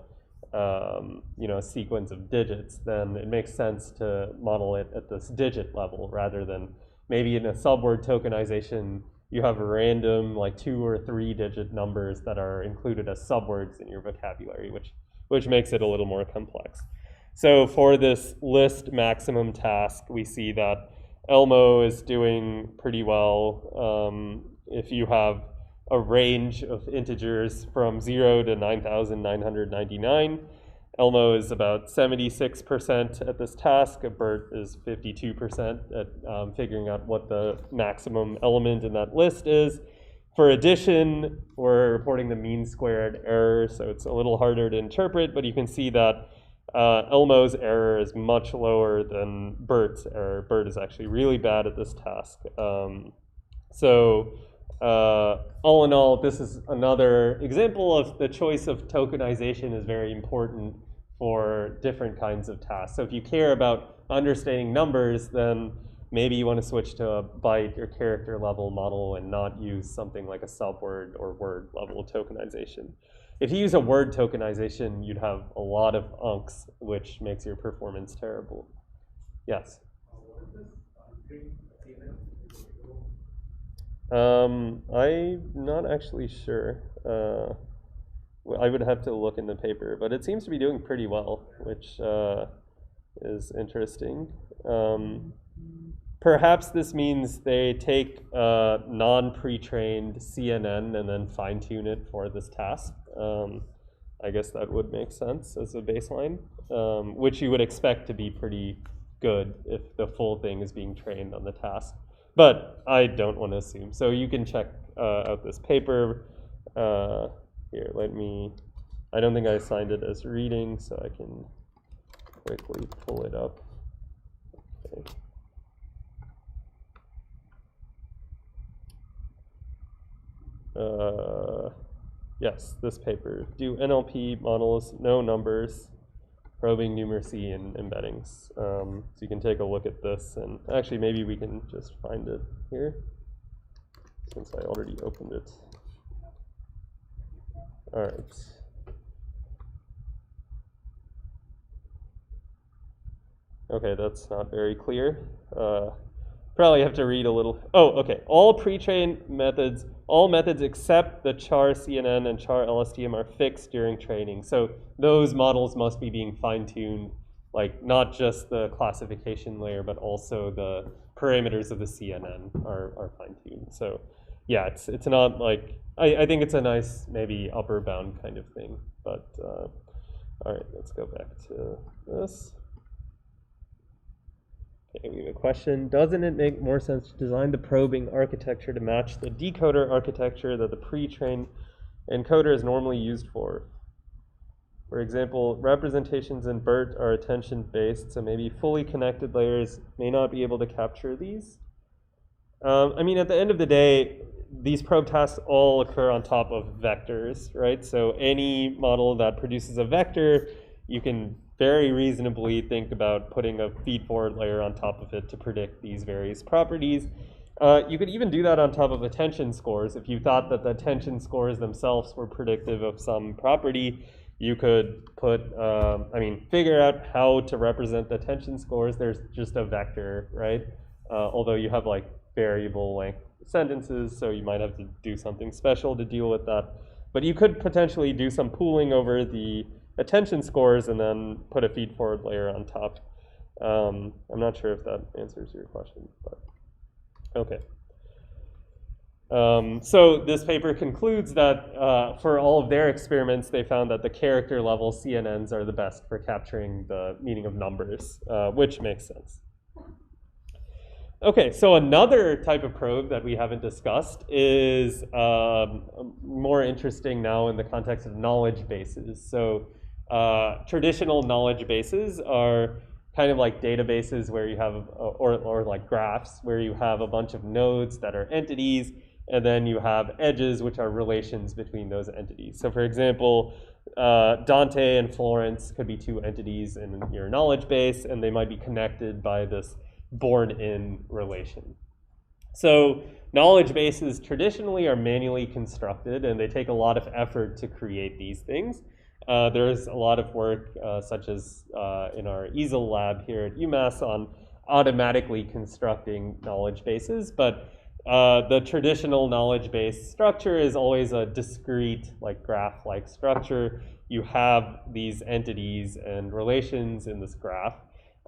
sequence of digits, then it makes sense to model it at this digit level rather than maybe in a subword tokenization you have random like 2 or 3 digit numbers that are included as subwords in your vocabulary, which makes it a little more complex. So for this list maximum task, we see that Elmo is doing pretty well. If you have a range of integers from 0 to 9,999, Elmo is about 76% at this task. BERT is 52% at figuring out what the maximum element in that list is. For addition, we're reporting the mean squared error, so it's a little harder to interpret, but you can see that Elmo's error is much lower than BERT's error. BERT is actually really bad at this task. All in all, this is another example of the choice of tokenization is very important for different kinds of tasks. So if you care about understanding numbers, then maybe you want to switch to a byte or character level model and not use something like a subword or word level tokenization. If you use a word tokenization, you'd have a lot of unks, which makes your performance terrible. Yes? What is this string I'm not actually sure. I would have to look in the paper, but it seems to be doing pretty well, which is interesting. Perhaps this means they take non-pre-trained CNN and then fine-tune it for this task. I guess that would make sense as a baseline, which you would expect to be pretty good if the full thing is being trained on the task. But I don't want to assume. So you can check out this paper. Here, I don't think I assigned it as reading, so I can quickly pull it up. Okay. Yes, this paper. Do NLP models, no numbers, probing numeracy and embeddings. So you can take a look at this, and actually maybe we can just find it here, since I already opened it. All right. Okay, that's not very clear. Probably have to read a little. Oh, okay. All pre-trained methods, all methods except the char CNN and char LSTM are fixed during training. So those models must be being fine-tuned, like not just the classification layer, but also the parameters of the CNN are fine-tuned. So yeah, it's not like, I think it's a nice maybe upper bound kind of thing. But all right, let's go back to this. Okay, we have a question. Doesn't it make more sense to design the probing architecture to match the decoder architecture that the pre-trained encoder is normally used for? For example, representations in BERT are attention-based, so maybe fully connected layers may not be able to capture these. I mean, at the end of the day, these probe tasks all occur on top of vectors, right? So any model that produces a vector, you can very reasonably think about putting a feed-forward layer on top of it to predict these various properties. You could even do that on top of attention scores. If you thought that the attention scores themselves were predictive of some property, you could put, figure out how to represent the attention scores. There's just a vector, right? Although you have like variable length sentences, so you might have to do something special to deal with that. But you could potentially do some pooling over the attention scores and then put a feed-forward layer on top. I'm not sure if that answers your question, but okay. So this paper concludes that for all of their experiments, they found that the character level CNNs are the best for capturing the meaning of numbers, which makes sense. Okay, so another type of probe that we haven't discussed is more interesting now in the context of knowledge bases. So traditional knowledge bases are kind of like databases where you have, or like graphs, where you have a bunch of nodes that are entities, and then you have edges, which are relations between those entities. So for example, Dante and Florence could be two entities in your knowledge base, and they might be connected by this born-in relation. So knowledge bases traditionally are manually constructed, and they take a lot of effort to create these things. There's a lot of work, such as in our EASL lab here at UMass, on automatically constructing knowledge bases, but the traditional knowledge base structure is always a discrete, like graph-like structure. You have these entities and relations in this graph,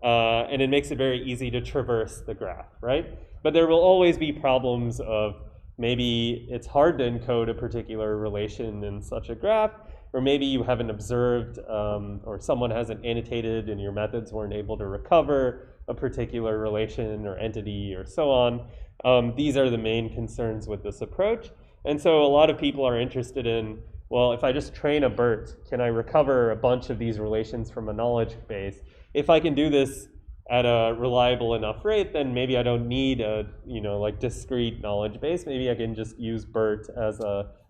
and it makes it very easy to traverse the graph, right? But there will always be problems of maybe it's hard to encode a particular relation in such a graph, or maybe you haven't observed, or someone hasn't annotated and your methods weren't able to recover a particular relation or entity or so on. These are the main concerns with this approach. And so a lot of people are interested in, well, if I just train a BERT, can I recover a bunch of these relations from a knowledge base? If I can do this at a reliable enough rate, then maybe I don't need a, like discrete knowledge base. Maybe I can just use BERT as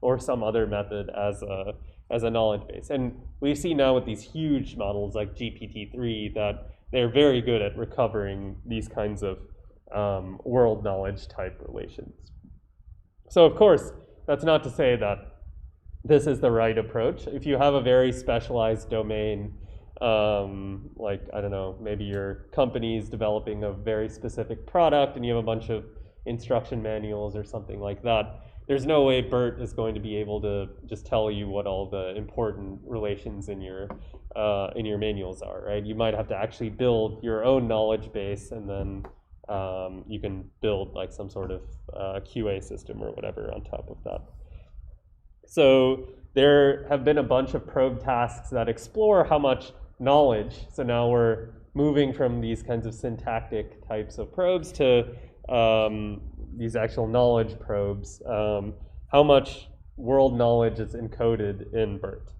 or some other method as a knowledge base. And we see now with these huge models like GPT-3 that they're very good at recovering these kinds of world knowledge type relations. So of course, that's not to say that this is the right approach. If you have a very specialized domain, like, I don't know, maybe your company's developing a very specific product and you have a bunch of instruction manuals or something like that, there's no way BERT is going to be able to just tell you what all the important relations in your manuals are, right? You might have to actually build your own knowledge base, and then you can build like some sort of QA system or whatever on top of that. So there have been a bunch of probe tasks that explore how much knowledge, so now we're moving from these kinds of syntactic types of probes to these actual knowledge probes, how much world knowledge is encoded in BERT.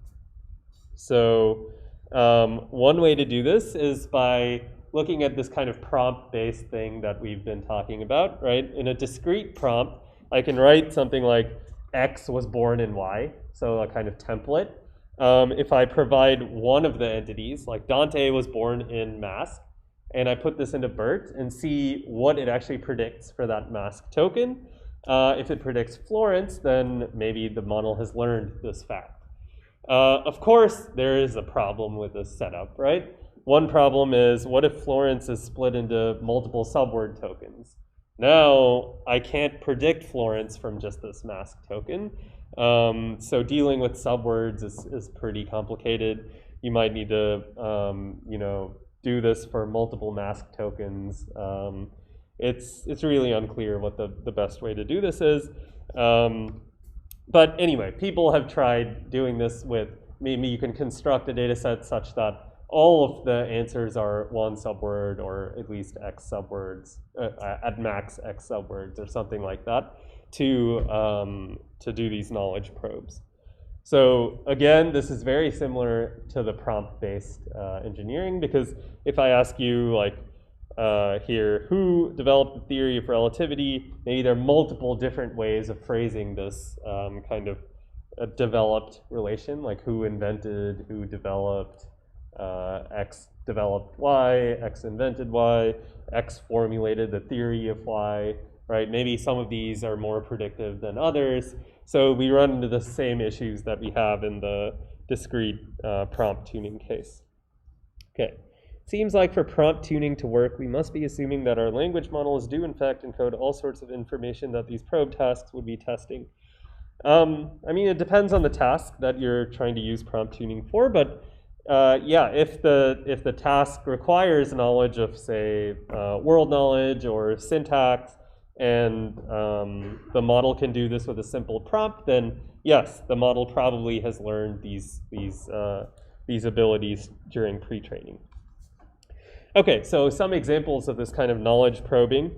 So one way to do this is by looking at this kind of prompt-based thing that we've been talking about, right? In a discrete prompt, I can write something like X was born in Y, so a kind of template. If I provide one of the entities, like Dante was born in mask, and I put this into BERT and see what it actually predicts for that mask token. If it predicts Florence, then maybe the model has learned this fact. Of course, there is a problem with this setup, right? One problem is, what if Florence is split into multiple subword tokens? Now I can't predict Florence from just this mask token. So dealing with subwords is pretty complicated. You might need to do this for multiple mask tokens. It's really unclear what the best way to do this is. But anyway, people have tried doing this with, maybe you can construct a data set such that all of the answers are one subword or at least X subwords, at max X subwords or something like that to do these knowledge probes. So again, this is very similar to the prompt-based engineering, because if I ask you like here, who developed the theory of relativity, maybe there are multiple different ways of phrasing this kind of a developed relation, like who invented, who developed, X developed Y, X invented Y, X formulated the theory of Y, right? Maybe some of these are more predictive than others. So we run into the same issues that we have in the discrete prompt tuning case. Okay, seems like for prompt tuning to work, we must be assuming that our language models do in fact encode all sorts of information that these probe tasks would be testing. I mean, it depends on the task that you're trying to use prompt tuning for, but yeah, if the task requires knowledge of, say, world knowledge or syntax, and the model can do this with a simple prompt, then yes, the model probably has learned these abilities during pre-training. Okay, so some examples of this kind of knowledge probing.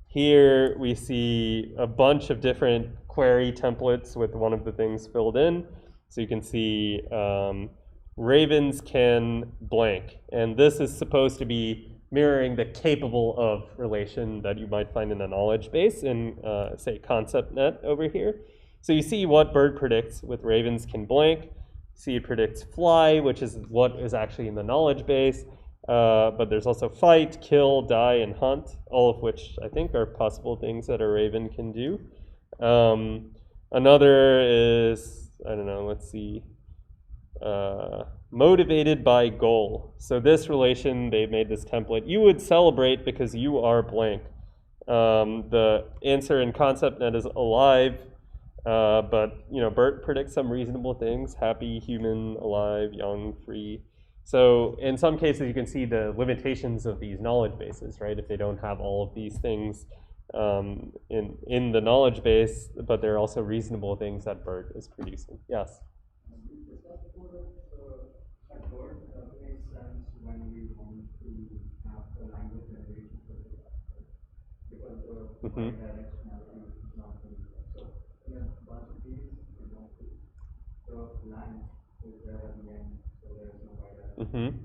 Here we see a bunch of different query templates with one of the things filled in. So you can see ravens can blank, and this is supposed to be mirroring the capable of relation that you might find in a knowledge base in, say, ConceptNet over here. So you see what bird predicts with ravens can blank. See it predicts fly, which is what is actually in the knowledge base. But there's also fight, kill, die, and hunt, all of which I think are possible things that a raven can do. Another is, I don't know, let's see, motivated by goal. So this relation, they made this template. You would celebrate because you are blank. The answer in ConceptNet is alive, but BERT predicts some reasonable things: happy, human, alive, young, free. So in some cases, you can see the limitations of these knowledge bases, right? If they don't have all of these things in the knowledge base, but there are also reasonable things that BERT is producing. Yes? Makes sense when we want to have the language generation because the directionality is not really there. So in a bunch of these, the line is there at the end, so there is no direction.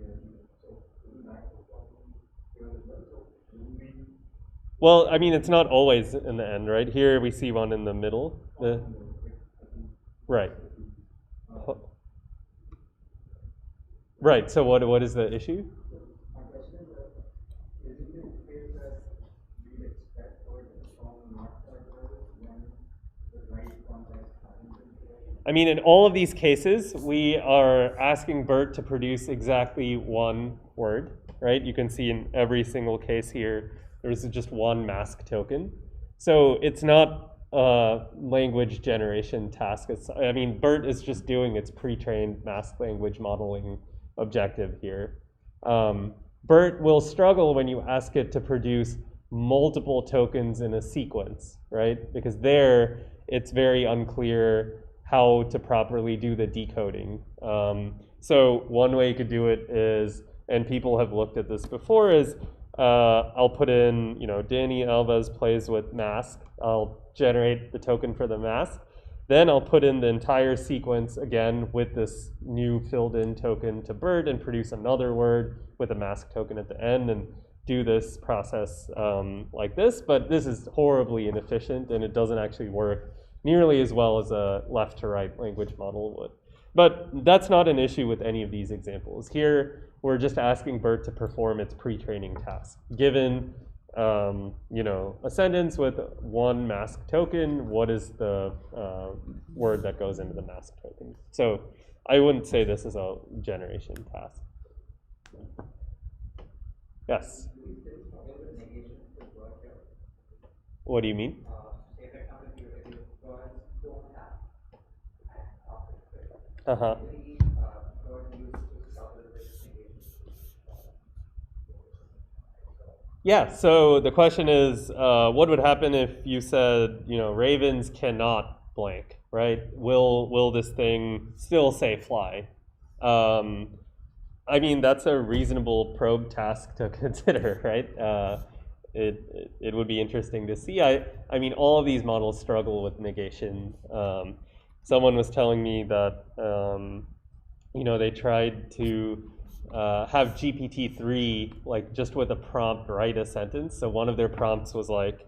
So isn't that the problem here as well? So wouldn't we? Well, I mean, it's not always in the end, right? Here we see one in the middle. Right. Right, so what is the issue? My question is that isn't it the case that we expect or to perform not that well when the right context hasn't been created? I mean, in all of these cases, we are asking BERT to produce exactly one word, right? You can see in every single case here, there's just one mask token. So it's not a language generation task. I mean, BERT is just doing its pre-trained mask language modeling objective here. BERT will struggle when you ask it to produce multiple tokens in a sequence, right? Because there, it's very unclear how to properly do the decoding. So one way you could do it is, and people have looked at this before, is I'll put in, Danny Alves plays with mask. I'll generate the token for the mask. Then I'll put in the entire sequence again with this new filled in token to BERT and produce another word with a mask token at the end and do this process like this. But this is horribly inefficient and it doesn't actually work nearly as well as a left to right language model would. But that's not an issue with any of these examples. Here, we're just asking BERT to perform its pre-training task. Given a sentence with one mask token, what is the word that goes into the mask token? So I wouldn't say this is a generation task. Yes? Do we still struggle with negations to work What do you mean? Say for example, if words don't have an after it. Uh-huh. Usually, word used to start with negation. Yeah, so the question is, what would happen if you said, ravens cannot blank, right? Will this thing still say fly? I mean, that's a reasonable probe task to consider, right? It would be interesting to see. I mean, all of these models struggle with negation. Someone was telling me that, they tried to have GPT-3, like, just with a prompt, write a sentence. So one of their prompts was like,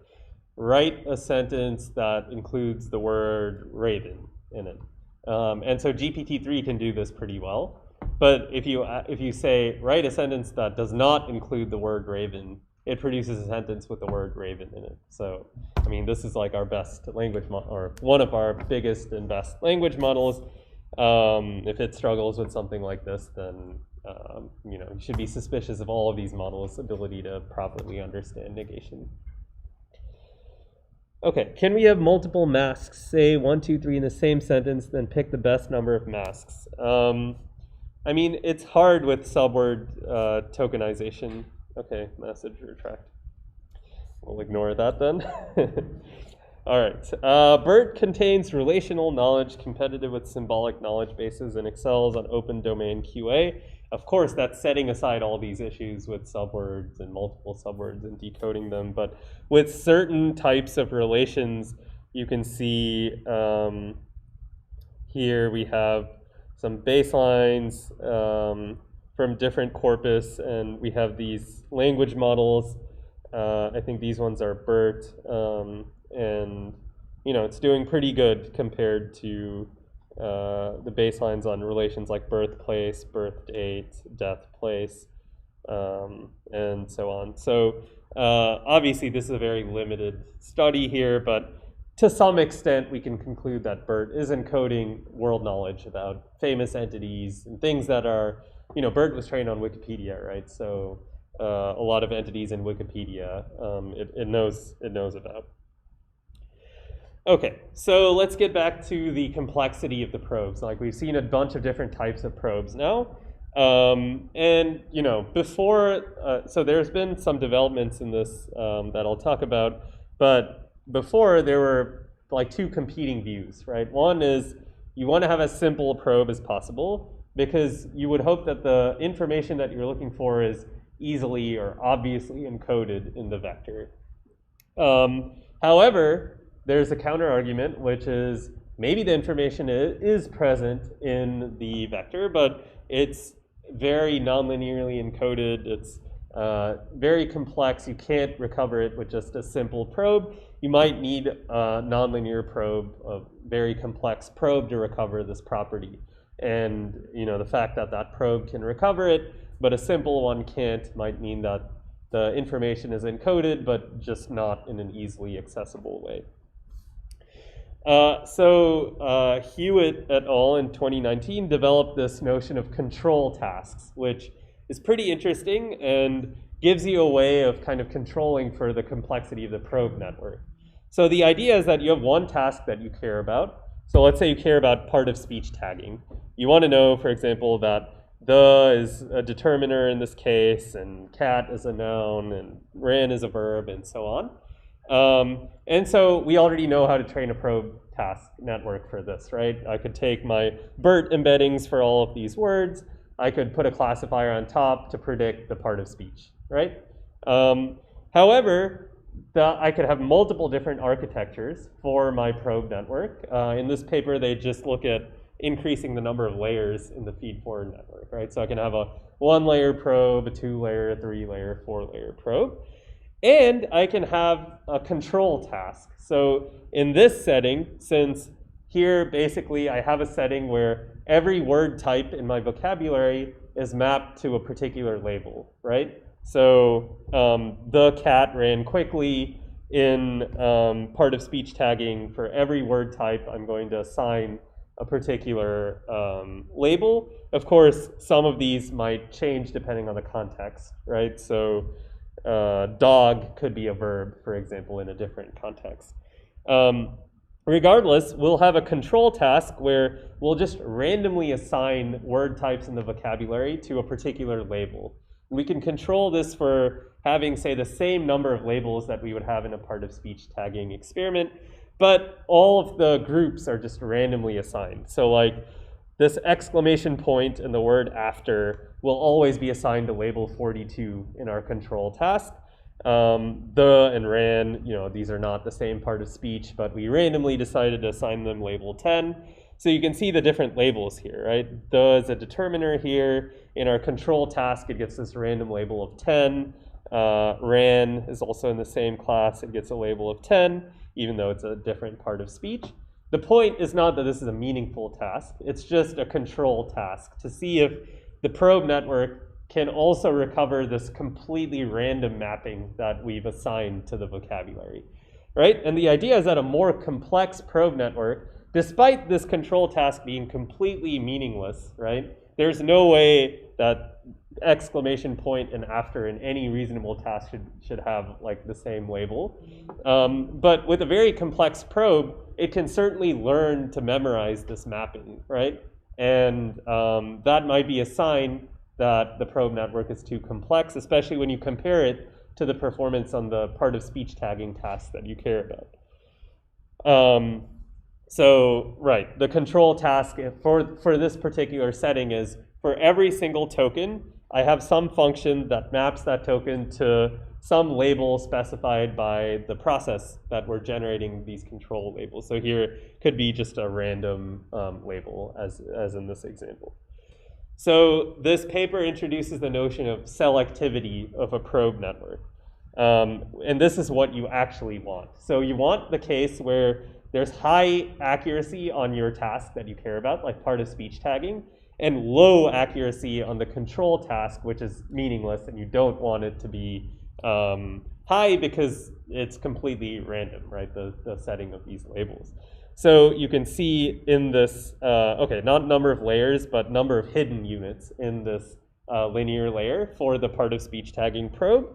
write a sentence that includes the word raven in it. And so GPT-3 can do this pretty well. But if you say, write a sentence that does not include the word raven, it produces a sentence with the word raven in it. So, I mean, this is like our best language or one of our biggest and best language models. If it struggles with something like this, then you should be suspicious of all of these models' ability to properly understand negation. Okay, can we have multiple masks, say 1, 2, 3 in the same sentence, then pick the best number of masks? I mean, it's hard with subword tokenization. Okay, message retract. We'll ignore that then. All right. BERT contains relational knowledge competitive with symbolic knowledge bases and excels on open domain QA. Of course, that's setting aside all these issues with subwords and multiple subwords and decoding them. But with certain types of relations, you can see here we have some baselines from different corpus, and we have these language models. I think these ones are BERT, and it's doing pretty good compared to the baselines on relations like birthplace, birth date, death place, and so on. So obviously this is a very limited study here, but to some extent we can conclude that BERT is encoding world knowledge about famous entities and things that are, BERT was trained on Wikipedia, right? So a lot of entities in Wikipedia it knows about. Okay, so let's get back to the complexity of the probes. Like, we've seen a bunch of different types of probes now. And, before, so there's been some developments in this that I'll talk about, but before there were like two competing views, right? One is you want to have as simple a probe as possible because you would hope that the information that you're looking for is easily or obviously encoded in the vector. However, there's a counter argument, which is maybe the information is present in the vector, but it's very nonlinearly encoded. It's very complex. You can't recover it with just a simple probe. You might need a nonlinear probe, a very complex probe to recover this property. And the fact that that probe can recover it, but a simple one can't, might mean that the information is encoded, but just not in an easily accessible way. So Hewitt et al. In 2019 developed this notion of control tasks, which is pretty interesting and gives you a way of kind of controlling for the complexity of the probe network. So the idea is that you have one task that you care about. So let's say you care about part of speech tagging. You want to know, for example, that the is a determiner in this case, and cat is a noun, and ran is a verb, and so on. And so we already know how to train a probe task network for this, right? I could take my BERT embeddings for all of these words. I could put a classifier on top to predict the part of speech, right? However, I could have multiple different architectures for my probe network. In this paper, they just look at increasing the number of layers in the feed-forward network, right? So I can have a 1-layer probe, a 2-layer, a 3-layer, 4-layer probe. And I can have a control task. So in this setting, since here basically I have a setting where every word type in my vocabulary is mapped to a particular label, right? So the cat ran quickly in part of speech tagging. For every word type, I'm going to assign a particular label. Of course, some of these might change depending on the context, right? So Dog could be a verb, for example, in a different context. Regardless, we'll have a control task where we'll just randomly assign word types in the vocabulary to a particular label. We can control this for having, say, the same number of labels that we would have in a part of speech tagging experiment, but all of the groups are just randomly assigned. So like this exclamation point and the word after will always be assigned to label 42 in our control task. The and ran, these are not the same part of speech, but we randomly decided to assign them label 10. So you can see the different labels here, right? The is a determiner here. In our control task, it gets this random label of 10. Ran is also in the same class. It gets a label of 10, even though it's a different part of speech. The point is not that this is a meaningful task. It's just a control task to see if the probe network can also recover this completely random mapping that we've assigned to the vocabulary, right? And the idea is that a more complex probe network, despite this control task being completely meaningless, right? There's no way that exclamation point and after in any reasonable task should have like the same label. But with a very complex probe, it can certainly learn to memorize this mapping, right? And that might be a sign that the probe network is too complex, especially when you compare it to the performance on the part of speech tagging tasks that you care about. So, right, the control task for this particular setting is for every single token, I have some function that maps that token to some label specified by the process that we're generating these control labels. So here could be just a random label as in this example. So this paper introduces the notion of selectivity of a probe network. And this is what you actually want. So you want the case where there's high accuracy on your task that you care about, like part of speech tagging, and low accuracy on the control task, which is meaningless, and you don't want it to be high because it's completely random, right, the setting of these labels. So you can see in this, not number of layers, but number of hidden units in this linear layer for the part of speech tagging probe.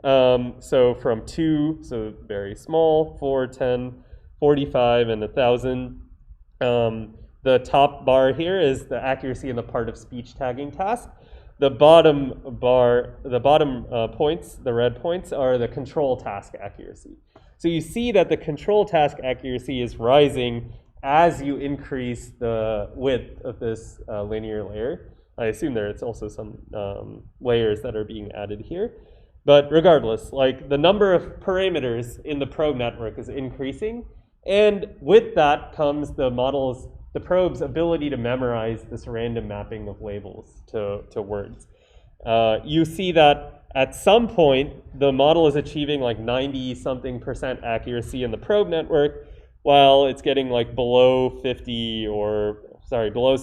So from 2, so very small, 4, 10, 45, and 1,000. The top bar here is the accuracy in the part of speech tagging task. The bottom bar, the bottom points, the red points, are the control task accuracy. So you see that the control task accuracy is rising as you increase the width of this linear layer. I assume it's also some layers that are being added here. But regardless, like the number of parameters in the probe network is increasing. And with that comes the probe's ability to memorize this random mapping of labels to words. You see that at some point, the model is achieving like 90-something% accuracy in the probe network, while it's getting like below 70 or below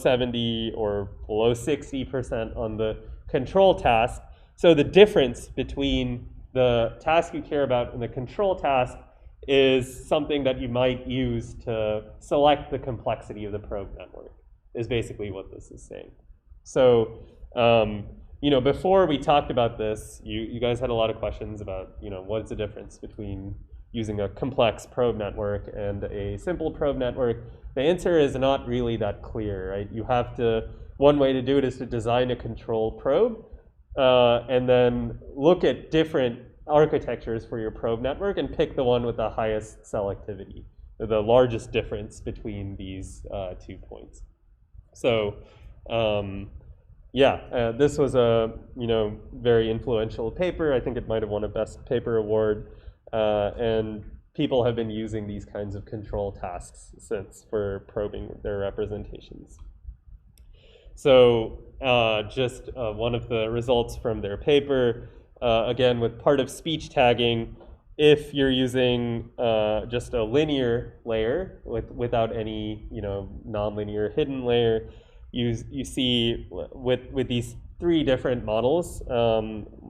60% on the control task. So the difference between the task you care about and the control task is something that you might use to select the complexity of the probe network, is basically what this is saying. So, before we talked about this, you guys had a lot of questions about, what's the difference between using a complex probe network and a simple probe network. The answer is not really that clear, right? You have to, one way to do it is to design a control probe and then look at different architectures for your probe network and pick the one with the highest selectivity, the largest difference between these 2 points. So this was a very influential paper. I think it might have won a Best Paper Award, and people have been using these kinds of control tasks since for probing their representations. So just one of the results from their paper, again with part of speech tagging, if you're using just a linear layer without any nonlinear hidden layer, you see with these 3 different models,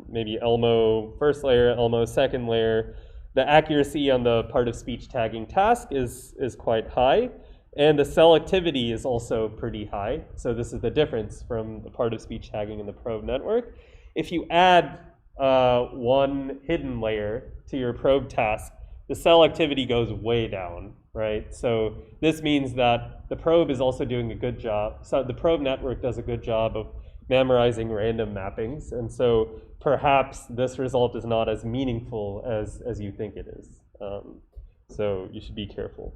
maybe Elmo first layer, Elmo second layer, the accuracy on the part of speech tagging task is quite high, and the selectivity is also pretty high. So this is the difference from the part of speech tagging and the probe network. If you add one hidden layer to your probe task, the selectivity goes way down, right? So this means that the probe is also doing a good job. So the probe network does a good job of memorizing random mappings. And so perhaps this result is not as meaningful as you think it is. So you should be careful.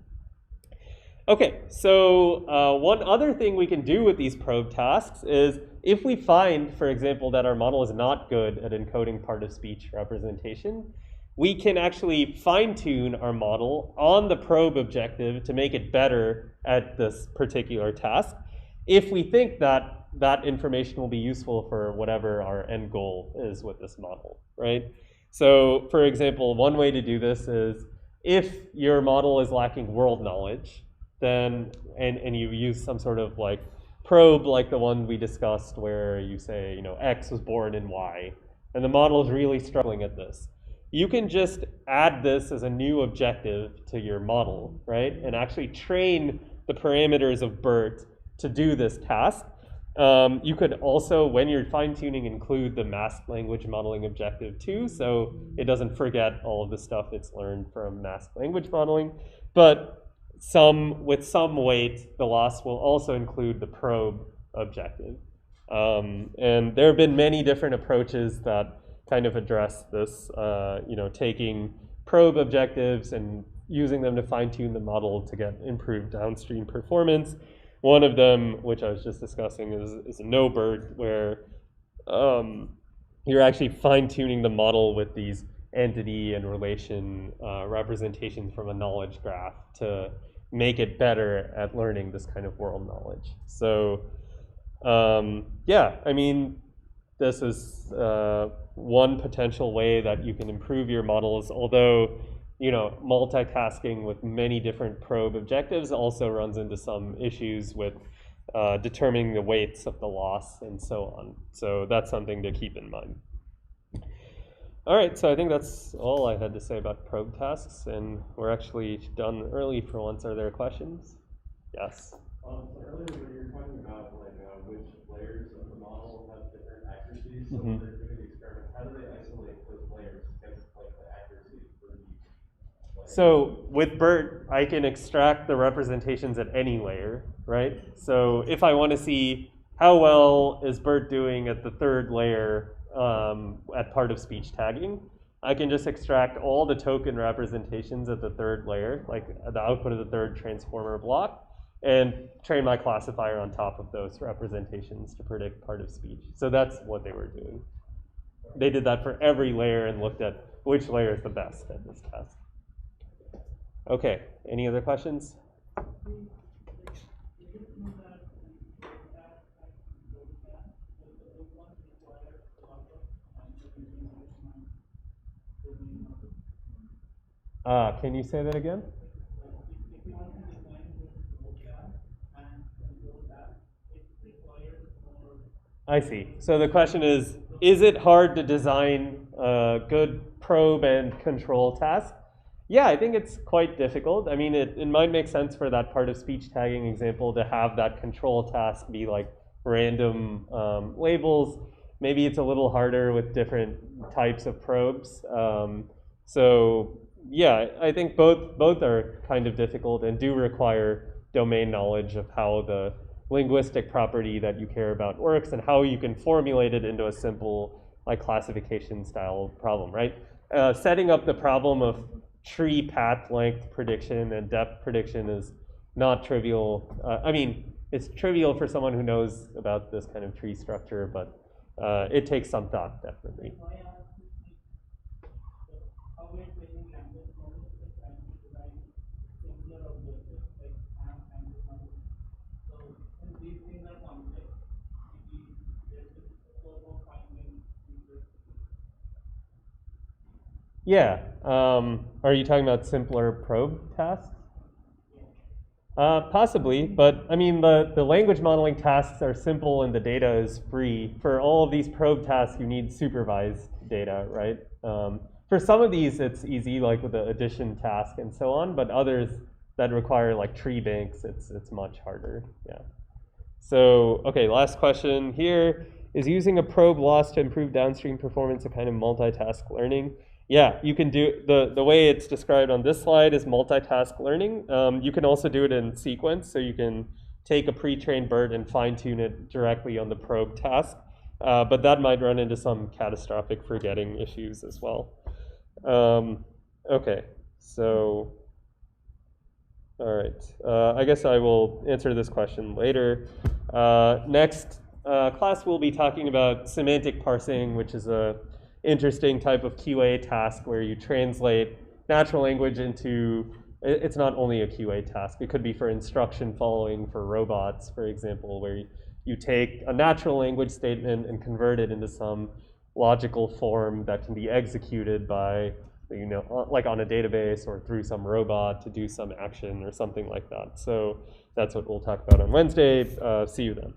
Okay, so one other thing we can do with these probe tasks is if we find, for example, that our model is not good at encoding part of speech representation, we can actually fine-tune our model on the probe objective to make it better at this particular task if we think that that information will be useful for whatever our end goal is with this model, right? So, for example, one way to do this is if your model is lacking world knowledge, then and you use some sort of like probe like the one we discussed where you say, you know, X was born in Y, and the model is really struggling at this. You can just add this as a new objective to your model, right? And actually train the parameters of BERT to do this task. You could also, when you're fine-tuning, include the masked language modeling objective too, so it doesn't forget all of the stuff it's learned from masked language modeling. But with some weight, the loss will also include the probe objective. And there have been many different approaches that kind of address this, you know, taking probe objectives and using them to fine-tune the model to get improved downstream performance. One of them, which I was just discussing, is a no-BERT, where you're actually fine-tuning the model with these entity and relation representations from a knowledge graph to make it better at learning this kind of world knowledge. So yeah, I mean, this is one potential way that you can improve your models, although, you know, multitasking with many different probe objectives also runs into some issues with determining the weights of the loss and so on. So that's something to keep in mind. All right, so I think that's all I had to say about probe tasks, and we're actually done early for once. Are there questions? Yes? So earlier when you were talking about like which layers of the model have different accuracies, so Mm-hmm. when they're doing the experiments, how do they isolate those layers against like the accuracy for each layer? So with BERT, I can extract the representations at any layer, right? So if I want to see how well is BERT doing at the third layer at part of speech tagging, I can just extract all the token representations at the third layer, like the output of the third transformer block, and train my classifier on top of those representations to predict part of speech. So that's what they were doing. They did that for every layer and looked at which layer is the best at this task. Okay, any other questions? Can you say that again? I see. So the question is it hard to design a good probe and control task? Yeah, I think it's quite difficult. I mean, it might make sense for that part of speech tagging example to have that control task be like random labels. Maybe it's a little harder with different types of probes. So yeah, I think both are kind of difficult and do require domain knowledge of how the linguistic property that you care about works and how you can formulate it into a simple like classification style problem, right? Setting up the problem of tree path length prediction and depth prediction is not trivial. I mean, it's trivial for someone who knows about this kind of tree structure, but it takes some thought, definitely. Yeah. Are you talking about simpler probe tasks? Possibly, but I mean, the language modeling tasks are simple and the data is free. For all of these probe tasks, you need supervised data, right? For some of these, it's easy, like with the addition task and so on, but others that require like tree banks, it's much harder, yeah. So, okay, last question here. Is using a probe loss to improve downstream performance a kind of multitask learning? Yeah, you can do, the way it's described on this slide is multitask learning. You can also do it in sequence, so you can take a pre-trained BERT and fine-tune it directly on the probe task. But that might run into some catastrophic forgetting issues as well. Okay, so, all right. I guess I will answer this question later. Next class we'll be talking about semantic parsing, which is a interesting type of QA task where you translate natural language into, it's not only a QA task, it could be for instruction following for robots, for example, where you take a natural language statement and convert it into some logical form that can be executed by, you know, like on a database or through some robot to do some action or something like that. So that's what we'll talk about on Wednesday. See you then.